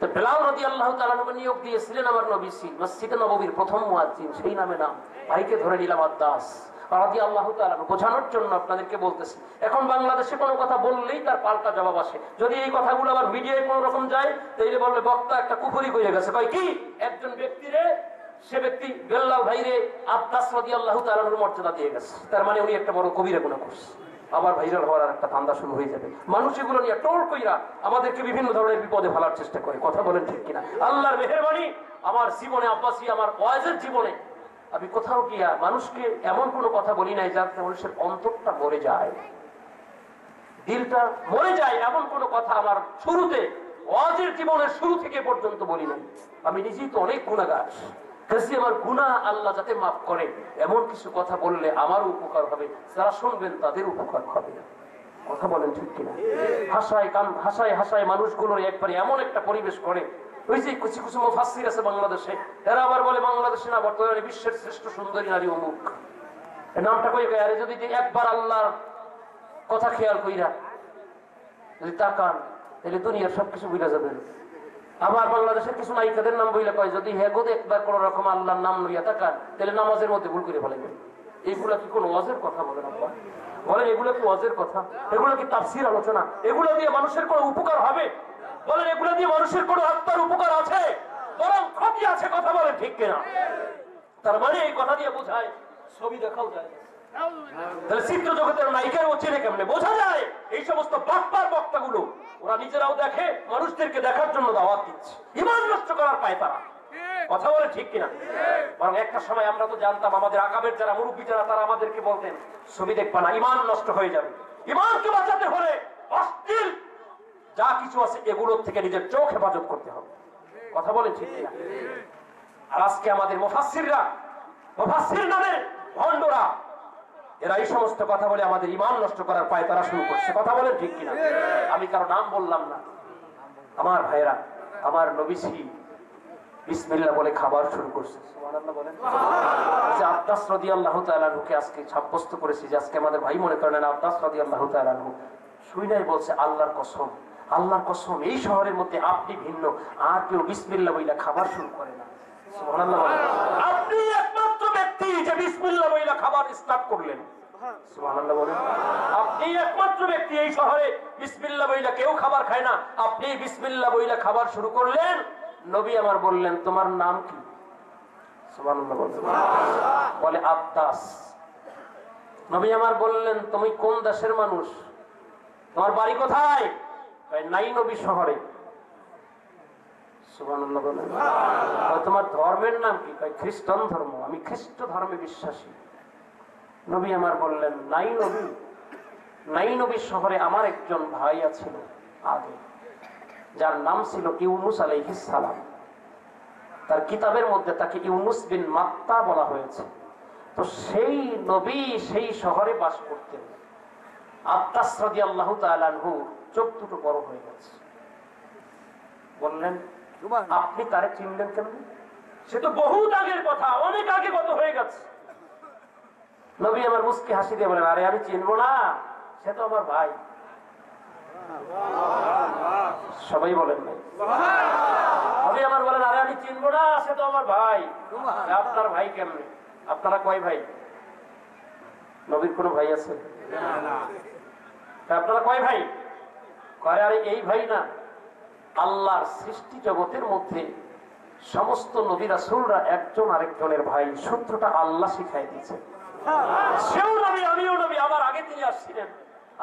তো বেলাল রাদিয়াল্লাহু তাআলা নিয়োগ দিয়েছিলেন আমার নবীজি মসজিদে নববীর প্রথম মুয়াজ্জিন, সেই নামে নাম। ভাইকে ধরে নিলাম আব্বাস রাদিয়াল্লাহু তাআলা। বোঝানোর জন্য আপনাদেরকে বলতেছি, এখন বাংলাদেশে কোনো কথা বললেই তার পাল্টা জবাব আসে। যদি এই কথাগুলো আবার মিডিয়ায় কোনো রকম যায় তাইলে বলবে বক্তা একটা কুফরি করে গেছে। কয় কি একজন ব্যক্তিরে, সে ব্যক্তি বেলাল ভাইরে আব্বাস রাদিয়াল্লাহু তাআলার মর্যাদা দিয়ে গেছে, তার মানে উনি একটা বড় কবিরা গুনাহ করছে। আবার ভাইরাল হওয়ার একটা ধান্দা শুরু হয়ে যাবে। মানুষ এগুলো নিয়ে টোল কইরা আমাদেরকে বিভিন্ন ধরনের বিপদে ফেলার চেষ্টা করে। কথা বলেন ঠিক কিনা? আল্লাহর মেহেরবানি আমার জীবনে, আব্বাসী আমার ওয়াজের জীবনে আমি কোথাও গিয়া মানুষকে এমন কোনো কথা বলি নাই যাতে মানুষের অন্তরটা মরে যায়, দিলটা মরে যায়, এমন কোনো কথা আমার শুরুতে ওয়াজের জীবনের শুরু থেকে পর্যন্ত বলি নাই। আমি নিজেই তো অনেক গুনাহগার, কাজে আমার গুনাহ আল্লাহ যাতে মাফ করে এমন কিছু কথা বললে আমার উপকার হবে, যারা শুনবেন তাদের উপকার হবে। কথা বলেন ঠিক কিনা? হাসায় হাসায় মানুষগুলোর একবারে এমন একটা পরিবেশ করে। ওই যে কিছু কিছু মুফাসসির আছে বাংলাদেশে, এরা আবার বলে বাংলাদেশে না বর্তমানে বিশ্বের শ্রেষ্ঠ সুন্দরী নারী অমুক, এই নামটা কই কই। আরে যদি একবার আল্লাহর কথা খেয়াল কইরা যদি তাকান তাহলে দুনিয়ার সবকিছু বুঝা যাবেন। আবার বাংলাদেশের কিছু নায়িকাদের নাম বইলে কয় যদি হেগোদ একবার কোন রকম আল্লাহর নাম লইয়া তাকান তাহলে নামাজের মধ্যে ভুল করে ফেলেন। এইগুলা কি কোন ওয়াজের কথা বলেন আব্বা? বলেন এগুলো কি ওয়াজের কথা? এগুলো কি তাফসীর আলোচনা? এগুলো দিয়ে মানুষের কোনো উপকার হবে? বলেন এগুলো দিয়ে মানুষের কোনো আত্মার উপকার আছে? বরং ক্ষতি আছে। কথা বলেন ঠিক কিনা? তার মানে এই কথা দিয়ে বোঝায় ছবি দেখাও যায়। তাহলে চিত্র জগতের নায়িকারও চেনে কেমনে? বোঝা যায় এই সমস্ত বাটপার বক্তাগুলো ওরা নিজেরাও দেখে, মানুষদেরকে দেখার জন্য দাওয়াত দিচ্ছে, ঈমান নষ্ট করার পায় তারা। কথা বলে ঠিক কিনা? বরং একটা সময় আমরা তো জানতাম, আমাদের আকাবের যারা মুরব্বী যারা তারা আমাদেরকে বলতেন ছবি দেখবা না, ঈমান নষ্ট হয়ে যাবে। ঈমানকে বাঁচাতে হলে অশ্লীল যা কিছু আছে এগুলোর থেকে নিজের চোখ হেফাজত করতে হবে। কথা বলে ঠিক কিনা? আর আজকে আমাদের মুফাসসিররা, মুফাসসির নামের ভণ্ডরা, এরা এই সমস্ত কথা বলে আমাদের ঈমান নষ্ট করার পায় তারা শুরু করছে। কথা বলেন ঠিক কিনা? আমি কারো নাম বললাম না। আমার ভাইরা, আমার নবীজি বিসমিল্লাহ বলে খাবার শুরু করছে। সুবহানাল্লাহ বলেন। যে আব্বাস রাদিয়াল্লাহু তাআলা আনহুকে আজকে সাব্যস্ত করেছি যে আজকে আমাদের ভাই মনে করেন আব্বাস রাদিয়াল্লাহু তাআলা আনহু শুইনাই বলছে আল্লাহর কসম, আল্লাহর কসম এই শহরের মধ্যে আপনি ভিন্ন আর কেউ বিসমিল্লাহ বইলা খাবার শুরু করে না। সুবহানাল্লাহ বলেন। আপনি একমাত্র ব্যক্তি যে বিসমিল্লাহ বইলা খাবার স্টার্ট করলেন। সুবহানাল্লাহ বলেন। আপনি একমাত্র ব্যক্তি এই শহরে বিসমিল্লাহ বইলা কেউ খাবার খায় না, আপনি বিসমিল্লাহ বইলা খাবার শুরু করলেন। নবী আমার বললেন তোমার নাম কি? সুবহানাল্লাহ বলেন। বলে আব্বাস। নবী আমার বললেন তুমি কোন দেশের মানুষ? তোমার বাড়ি কোথায়? নাই নবী শহরে। সুবহানাল্লাহ বলেন। তোমার ধর্মের নাম কি? খ্রিস্টান ধর্ম। আমি খ্রিস্ট ধর্মে বিশ্বাসী। নবী আমার বললেন নাই নবী শহরে আমার একজন ভাই আছিল আগে, যার নাম ছিল ইউনুস আলাইহিস সালাম। তার কিতাবের মধ্যে তাকে ইউনুস বিন মাত্তা বলা হয়েছে। তো সেই নবী সেই শহরে বাস করতেন। আব্বাস রাদিয়াল্লাহু তাআলা আনহু চোখ দুটো বড় হয়ে গেছে। বললেন আপনি তারে চিনলেন কেমন? সে তো বহুত আগের কথা, অনেক আগে গত হয়ে গেছে। নবী আমার মুস্কি হাসি দিয়ে বলেন আরে আমি চিনবো না, সে তো আমার ভাই। সবাই বলেন নাই? নবী আমার বলেন আরে আমি চিনবো না, সে তো আমার ভাই। আপনার ভাই কেমনে? আপনারা কয় ভাই? নবীর কোন ভাই আছে? আপনারা কয় ভাই? আরে এই ভাই না, আল্লাহর সৃষ্টি জগতের মধ্যে সমস্ত নবী রাসূলরা একজন আরেকজনের ভাই। সূত্রটা আল্লাহ শিখাই দিয়েছে। সেও নবী, আমিও নবী, আমার আগে তিনি আসছিলেন।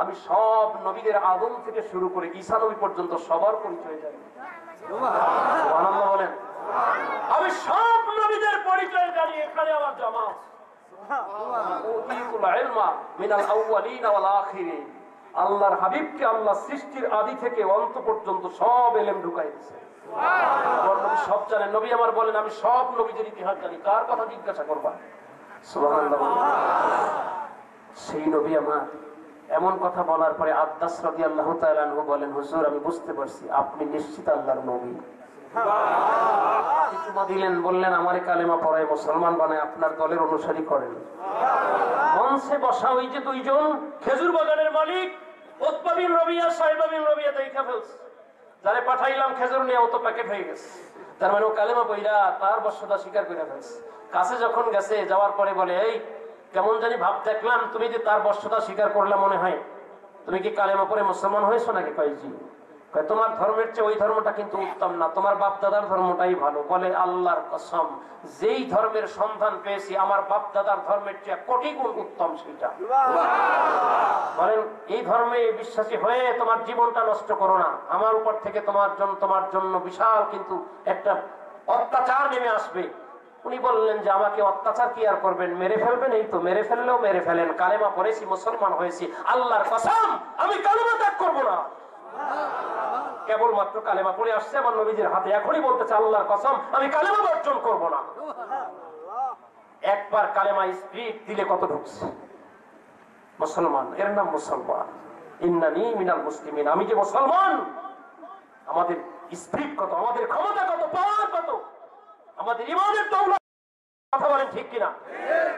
আমি সব নবীদের আদম থেকে শুরু করে ঈসা নবী পর্যন্ত সবার পরিচয় জানি। সুবহানাল্লাহ বলেন। আমি সব নবীদের পরিচয় জানি। এখানে আমার জামাত আল্লাহর হাবিবকে আল্লাহ সৃষ্টির আদি থেকে অন্ত পর্যন্ত সব এলেম ঢুকাই দিয়েছে। সব জানেন। নবী আমার বলেন আমি সব নবীদের ইতিহাস জানি, কার কথা জিজ্ঞাসা করবা? সুবহানাল্লাহ। সেই নবী আমার এমন কথা বলার পরে আব্বাস রাদিয়াল্লাহু তাআলা আনহু বলেন, হুজুর আমি বুঝতে পারছি আপনি নিশ্চিত আল্লাহর নবী। চুমা দিলেন, বললেন আমারে কালেমা পড়ায় মুসলমান বানায় আপনার দলের অনুসারী করেন। মঞ্চে বসা ওই যে দুইজন খেজুর বাগানের মালিক উতবা বিন রবিয়া, সাইবা বিন রবিয়া দেখা ফেলছে, যারে পাঠাইলাম খেজুর নিয়ে ও তো প্যাকেট হয়ে গেছে। তার মানে ও কালেমা পইরা তার বর্ষতা স্বীকার করে ফেলছে। কাছে যখন গেছে, যাওয়ার পরে বলে, এই কেমন জানি ভাব দেখলাম, তুমি যে তার বর্ষতা স্বীকার করলে মনে হয়, তুমি কি কালেমা পড়ে মুসলমান হয়েছো নাকি? কয় জি। কয় তোমার ধর্মের চেয়ে ওই ধর্মটা কিন্তু উত্তম না, তোমার বাপ দাদার ধর্মটাই ভালো। বলে আল্লাহর কসম, যেই ধর্মের সন্ধান পেয়েছি আমার বাপ দাদার ধর্মের চেয়ে কোটি গুণ উত্তম সেটা। বলেন এই ধর্মে বিশ্বাসী হয়ে তোমার জীবনটা নষ্ট করো না, আমার উপর থেকে তোমার জন্য বিশাল কিন্তু একটা অত্যাচার নেমে আসবে। উনি বললেন যে আমাকে অত্যাচার কি আর করবেন, মেরে ফেলবেন? এই তো মেরে ফেললেও মেরে ফেলেন, কালেমা পড়েছি মুসলমান হয়েছি, আল্লাহর কসম আমি কালেমা ত্যাগ করবো না। কেবলমাত্র কালেমা পড়ে আসছে আমার নবীজির হাতে, এখনই বলতেছে আল্লাহর কসম আমি কালেমা বর্জন করবো না। একবার কালেমা স্পিরিট দিলে কত ঢুকছে মুসলমান, এর নাম মুসলমান। ইন্নানি মিনাল মুসলিমিন, আমি যে মুসলমান, আমাদের স্পিরিট কত, আমাদের ক্ষমতা কত, পাওয়ার কত, আমাদের ইমানের দৌলত। কথা বলেন ঠিক কিনা?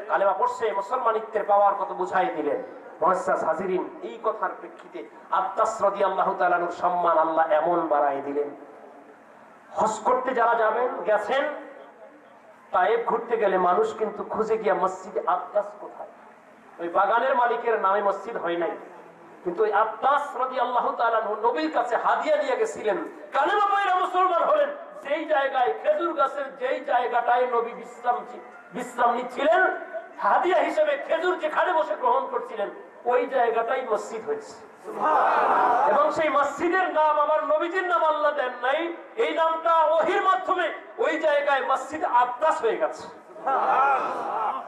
কালেমা পড়ছে, মুসলমানিত্বের পাওয়ার কত বুঝাই দিলেন। মুআজ্জাজ হাজিরিন, এই কথার প্রেক্ষিতে আব্বাস রাদিয়াল্লাহু তাআলা আনহুর সম্মান আল্লাহ এমন বাড়ায় দিলেন। হজ করতে যারা যাবেন, গেছেন, তায়েব ঘুরতে গেলে মানুষ কিন্তু খুঁজে গিয়া মসজিদে আব্বাস কোথায়। ওই বাগানের মালিকের নামে মসজিদ হয় নাই, কিন্তু ওই আব্বাস রাদিয়াল্লাহু তাআলা আনহু নবীর কাছে হাদিয়া নিয়ে গেছিলেন। কালেমা পড়ে মুসলমান হলেন। যেই জায়গায় খেজুর গাছের যেই জায়গাটায় নবী বিশ্রাম নিচ্ছিলেন, হাদিয়া হিসেবে খেজুর যেখানে বসে গ্রহণ করছিলেন, ওই জায়গাটাই মসজিদ হয়েছে। এবং সেই মসজিদের নাম আমার নবীজির নাম আল্লাহ দেন নাই, এই নামটা ওহীর মাধ্যমে ওই জায়গায় মসজিদ আব্বাস হয়ে গেছে।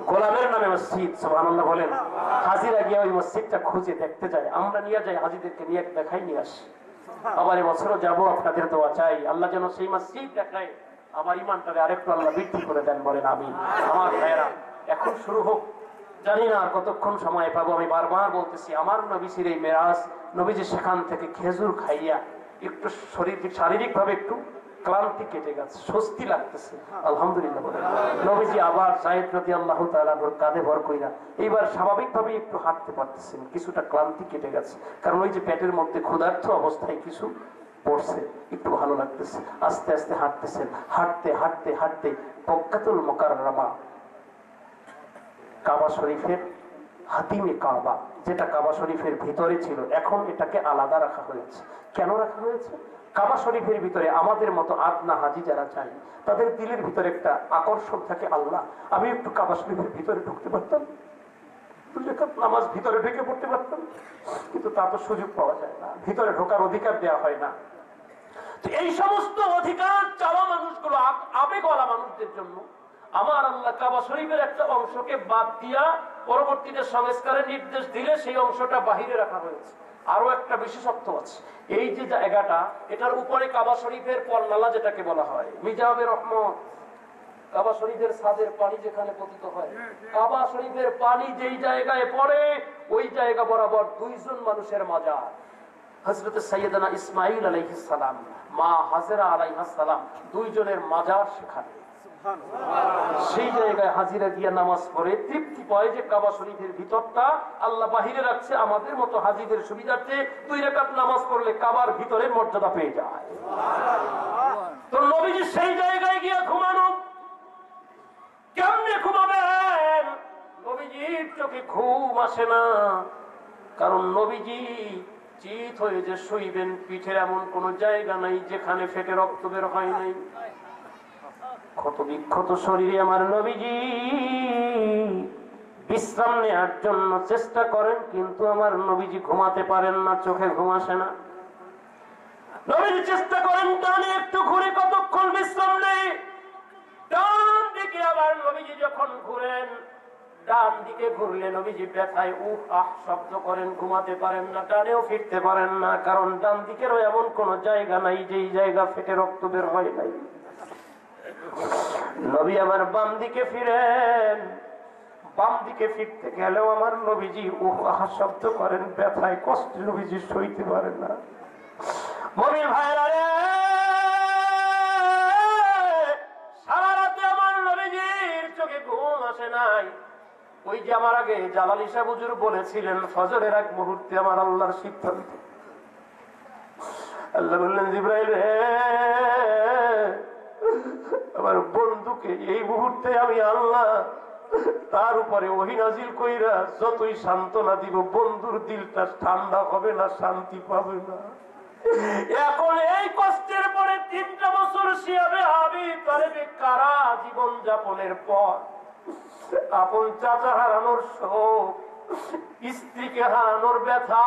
গোলামের নামে মসজিদ, সুবহানাল্লাহ বলেন। হাজিরা গিয়ে ওই মসজিদটা খুঁজে দেখতে যায়, আমরা নিয়ে যাই, হাজিদেরকে নিয়ে দেখাই নিয়ে আসি। আবার এবছরও যাবো, আপনাদের দোয়া চাই আল্লাহ যেন সেই মসজিদ দেখায় আমার ইমানটাকে আরেকটু আল্লাহ বৃদ্ধি করে দেন, বলেন আমিন। আমার ভাইয়েরা, এখন শুরু হোক, জানি না আর কতক্ষণ সময় পাবো। আমি বারবার বলতেছি, আমার নবীজির এই মেরাজ, নবীজি সেখান থেকে খেজুর খাইয়া একটু শারীরিক ভাবে একটু ক্লান্তি কেটে গেছে, স্বস্তি লাগতেছে, আলহামদুলিল্লাহ। নবীজি আবার যায়েদ রাদিয়াল্লাহু তাআলা আনহুর কাঁধে ভর কইরা এইবার স্বাভাবিকভাবে একটু হাঁটতে পারতেছেন, কিছুটা ক্লান্তি কেটে গেছে। কারণ ওই যে পেটের মধ্যে ক্ষুধার্ত অবস্থায় কিছু পড়ছে, একটু ভালো লাগতেছে। আস্তে আস্তে হাঁটতেছেন, হাঁটতে হাঁটতে হাঁটতে মক্কাতুল মুকাররমা, কাবা শরীফের হাতিমে কাবা, যেটা কাবা শরীফের ভিতরে ছিল, এখন এটাকে আলাদা রাখা হয়েছে। কেন রাখা হয়েছে? কাবা শরীফের ভিতরে আমাদের মতো আদনা হাজি যারা চাই, তাদের দিলের ভিতরে একটা আকর্ষণ থাকে, আল্লাহ আমি একটু কাবা শরীফের ভিতরে ঢুকতে পারতাম, নামাজ ভিতরে ঢুকে পড়তে পারতাম, কিন্তু তা তো সুযোগ পাওয়া যায় না, ভিতরে ঢোকার অধিকার দেওয়া হয় না। তো এই সমস্ত অধিকার চাওয়া মানুষগুলো, আবেগওয়ালা মানুষদের জন্য আমার আল্লাহ কাবা শরীফের একটা অংশকে বাদ দিয়া পরবর্তীতে সংস্কারের নির্দেশ দিলে সেই অংশটা বাহিরে রাখা হয়েছে। আরো একটা বিশেষত্ব আছে, এই যে জায়গাটা, এটার উপরে কাবা শরীফের পর্নালা যেটাকে বলা হয়, মিজাবের রহমত, কাবা শরীফের ছাদের পানি যেখানে পতিত হয়, কাবা শরীফের পানি যেই জায়গায় পড়ে ওই জায়গা বরাবর দুইজন মানুষের মাজার, হযরত সাইয়েদনা ইসমাঈল আলাইহিস সালাম, মা হাজেরা আলাইহিস সালাম, দুইজনের মাজার সেখানে। সেই জায়গায় হাজিরা গিয়া নামাজ পড়ে তৃপ্তি পায় যে কাবা শরীফের ভিতরটা আল্লাহ বাহিরে রাখছে, আমাদের মতো হাজিদের সুবিধার্থে 2 রাকাত নামাজ পড়লে কাবার ভিতরের মর্যাদা পেয়ে যায়। তো নবীজি সেই জায়গায় গিয়া ঘুমানো, কেমনে ঘুমাবেন? নবীজির চোখে ঘুম আসে না, কারণ নবীজি চিত হয়ে যে শুইবেন, পিঠের এমন কোন জায়গা নাই যেখানে ফেটে রক্ত বের হয় নাই। ক্ষত বিক্ষত শরীরে আমার নবীজি বিশ্রাম নেওয়ার জন্য চেষ্টা করেন, কিন্তু আমার নবীজি ঘুমাতে পারেন না, চোখে ঘুম আসে না। নবীজি চেষ্টা করেন ডানে একটু ঘুরে কতক্ষণ বিশ্রাম নেই, ডান দিকে আবার নবীজি যখন ঘুরেন, ডান দিকে ঘুরলে নবীজি ব্যথায় উহ আহ শব্দ করেন, ঘুমাতে পারেন না, ডানেও ফিরতে পারেন না, কারণ ডান দিকেরও এমন কোন জায়গা নাই যেই জায়গা ফেটে রক্ত বের হয় নাই। নবী আবার বাম দিকে ফিরেন, বাম দিকে ফিরতে গেলেও আমার নবীজি আহা শব্দ করেন, ব্যথায় কষ্টে নবীজি সইতে পারেন না। মুমিন ভাইরা রে, সারা রাতে আমার নবীজির চোখে ঘুম আসে নাই। ওই যে আমার আগে জালালী সাহেব হুজুর বলেছিলেন, ফজরের এক মুহূর্তে আমার আল্লাহর সিদ্ধান্ত। আল্লাহ বললেন, জিবরাইল রে, আমার বন্ধুকে এই মুহূর্তে আমি আল্লাহ তার উপরে ওহী নাজিল কইরা যতই সান্ত্বনা দিব, বন্ধুর দিলটা ঠান্ডা হবে না, শান্তি পাবে না। এখন এই কষ্টের পরে 3টা বছর শিয়াবে হাবিব তালেবে কারা জীবন যাপনের পর আপন চাচা হারানোর শোক, স্ত্রীকে হারানোর ব্যথা,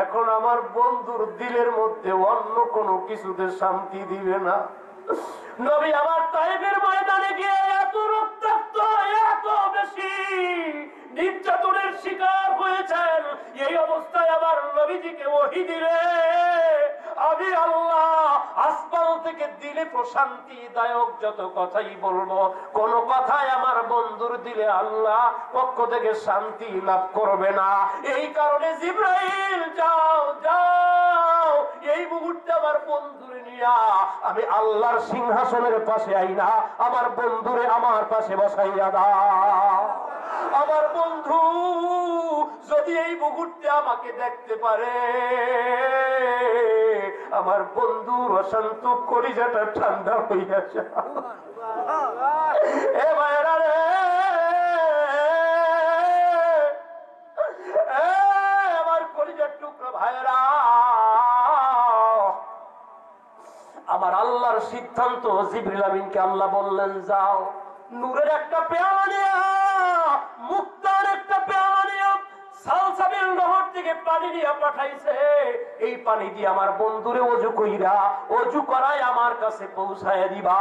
এখন আমার বন্ধুর দিলের মধ্যে অন্য কোনো কিছুতে শান্তি দিবে না। নবী আমার তাইফের ময়দানে গিয়ে এত রক্তাক্ত, এত বেশি নির্যাতনের শিকার হয়েছেন। এই অবস্থায় আমার নবীজিকে ওহী দিলে আমি আল্লাহ আসমান থেকে দিলে প্রশান্তিদায়ক যত কথাই বলবো, কোন কথাই আমার বন্ধুর দিলে আল্লাহ পক্ষ থেকে শান্তি লাভ করবে না। এই কারণে জিবরাইল যাও যাও, এই মুহূর্তে আমার বন্ধুরে নিয়া আমি আল্লাহর সিংহাসনের পাশে আইনা আমার বন্ধুরে আমার পাশে বসাইয়া দাও। আমার বন্ধু যদি এই মুহূর্তে আমাকে দেখতে পারে, আমার বন্ধুর অশান্ত কলিজাটা ঠান্ডা হইয়া যায়। এ ভাইরা রে, আমার কলিজার টুকরো ভাইরা, আমার আল্লাহর সিদ্ধান্ত। জিবরিল আমিনকে আল্লাহ বললেন, যাও নূরের একটা পেয়ালা নিয়ে, মুক্তার একটা পেয়ালা নিয়ে সালসাবিল নহর থেকে পানি দিয়ে পাঠাইছে। এই পানি দিয়ে আমার বন্ধুরে ওযু কইরা, ওযু করায় আমার কাছে পৌঁছায় দিবা।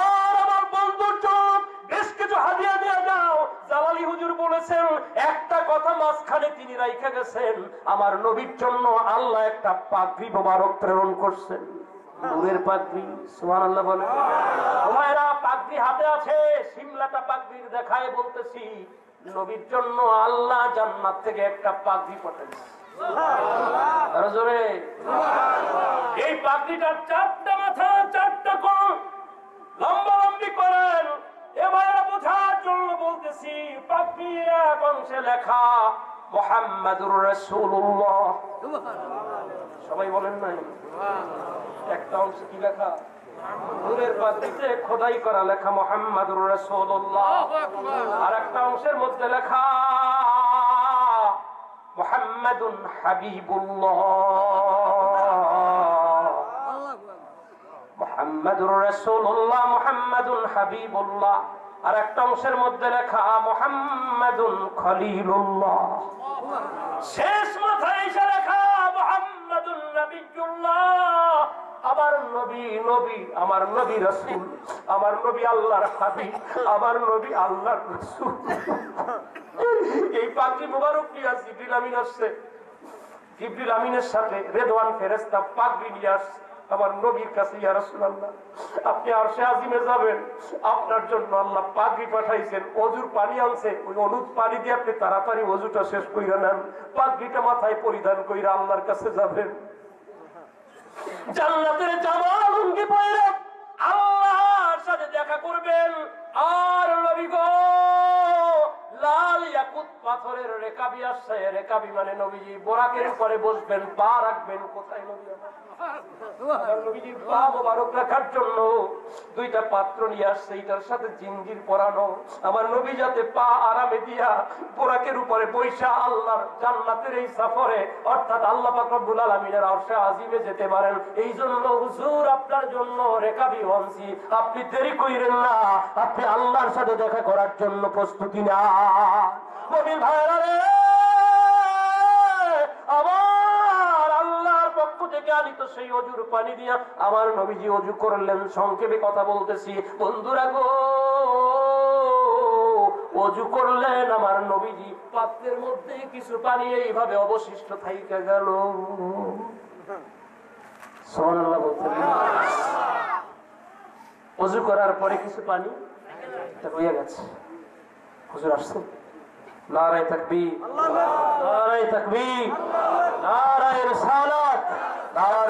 আর আমার বন্ধুর জন্য বেশ কিছু হাদিয়া দিয়ে যাও। জালালী হুজুর বলেছেন, একটা কথা মাঝখানে তিনি রাইখা গেছেন, আমার নবীর জন্য আল্লাহ একটা পাগড়ি মোবারক প্রেরণ করছেন, নূরের পাগড়ি। সুবহানাল্লাহ বলে। ওমায়রা পাগড়ি হাতে আছে, সিমলাটা পাগড়ির দেখায় বলতেছি, নবীর জন্য আল্লাহ জান্নাত থেকে একটা পাগড়ি পাঠাইছে। আরো জোরে। এই পাগড়িটার 4টা মাথা, 4টা কোণ, লম্বালম্বি করেন। এবার বোঝার জন্য বলতেছি, পাগড়ির এক অংশে লেখা মুহাম্মাদুর রাসূলুল্লাহ। সবাই বলেন নাই? একটা অংশে কি লেখা? নূরের পাগড়িতে খোদাই করা লেখা মুহাম্মাদুর রাসূলুল্লাহ। আর একটা অংশের মধ্যে লেখা মুহাম্মাদুন হাবিবুল্লাহ, মুহাম্মাদুর রাসূলুল্লাহ, মুহাম্মাদুন হাবিবুল্লাহ। আর একটা অংশের মধ্যে লেখা মুহাম্মাদুন খলিলুল্লাহ। শেষ মাথায় এসে লেখা মুহাম্মাদুন নবিয়্যুল্লাহ। আমার নবী নবী, আমার নবী রাসূল, আমার নবী আল্লাহর হাবিব, আমার নবী আল্লাহর রাসূল। এই পাগড়ি মোবারক নিয়ে জিবরিল আমিন আসছে। জিবরিল আমিনের সাথে রেদওয়ান ফেরেশতা পাগড়ি নিয়ে আসছে আমার নবীর কাছে। ইয়া রাসূলুল্লাহ, আপনি আরশে আজিমে যাবেন, আপনার জন্য আল্লাহ পাগড়ি পাঠাইছেন, ওযুর পানি আনছে, ওই অনুদ পানি দিয়ে আপনি তাড়াতাড়ি ওযুটা শেষ কইরা নেন, পাগড়িটা মাথায় পরিধান কইরা আল্লাহর কাছে যাবেন। জান্নাতের জামা লুঙ্গি পরে আল্লাহর সাথে দেখা করবেন। আর নবী গো, লাল ইয়াকুত পাথরের রেকাবি আসছে। রেকাবি মানে নবীজি বোরাকের উপরে বসবেন, পা রাখবেন কোথায়? নবী আমার নবীজির পা মোবারক রাখার জন্য 2টা পাত্র নিয়ে আসছে, এটার সাথে জিঞ্জির পরানো। আমার নবী যাতে পা আরামে দিয়া বোরাকের উপরে বৈশা আল্লাহর জান্নাতের এই সফরে, অর্থাৎ আল্লাহ পাক রব্বুল আলামিনের আরশে আজিমে যেতে পারেন, এই জন্য হুজুর আপনার জন্য রেকাবি আনছি। আপনি দেরি কইরেন না, আপনি আল্লাহর সাথে দেখা করার জন্য প্রস্তুতি না। মুমিন ভাইরা রে, আমার আল্লাহর পক্ষ থেকে আনিত সেই ওযুর পানি দিয়া আমার নবীজি ওযু করলেন। সংক্ষেপে কথা বলতেছি বন্ধুরা গো, ওযু করলেন আমার নবীজি, পাত্রের মধ্যে কিছু পানি এইভাবে অবশিষ্ট থাইকা গেল। সুবহানাল্লাহ বলতে ওযু করার পরে কিছু পানি এটা হয়ে গেছে। হুজুর আসছেন, নারায়ে তাকবীর, নারায়ে তাকবীর, নারায়ে রিসালাত, নারায়ে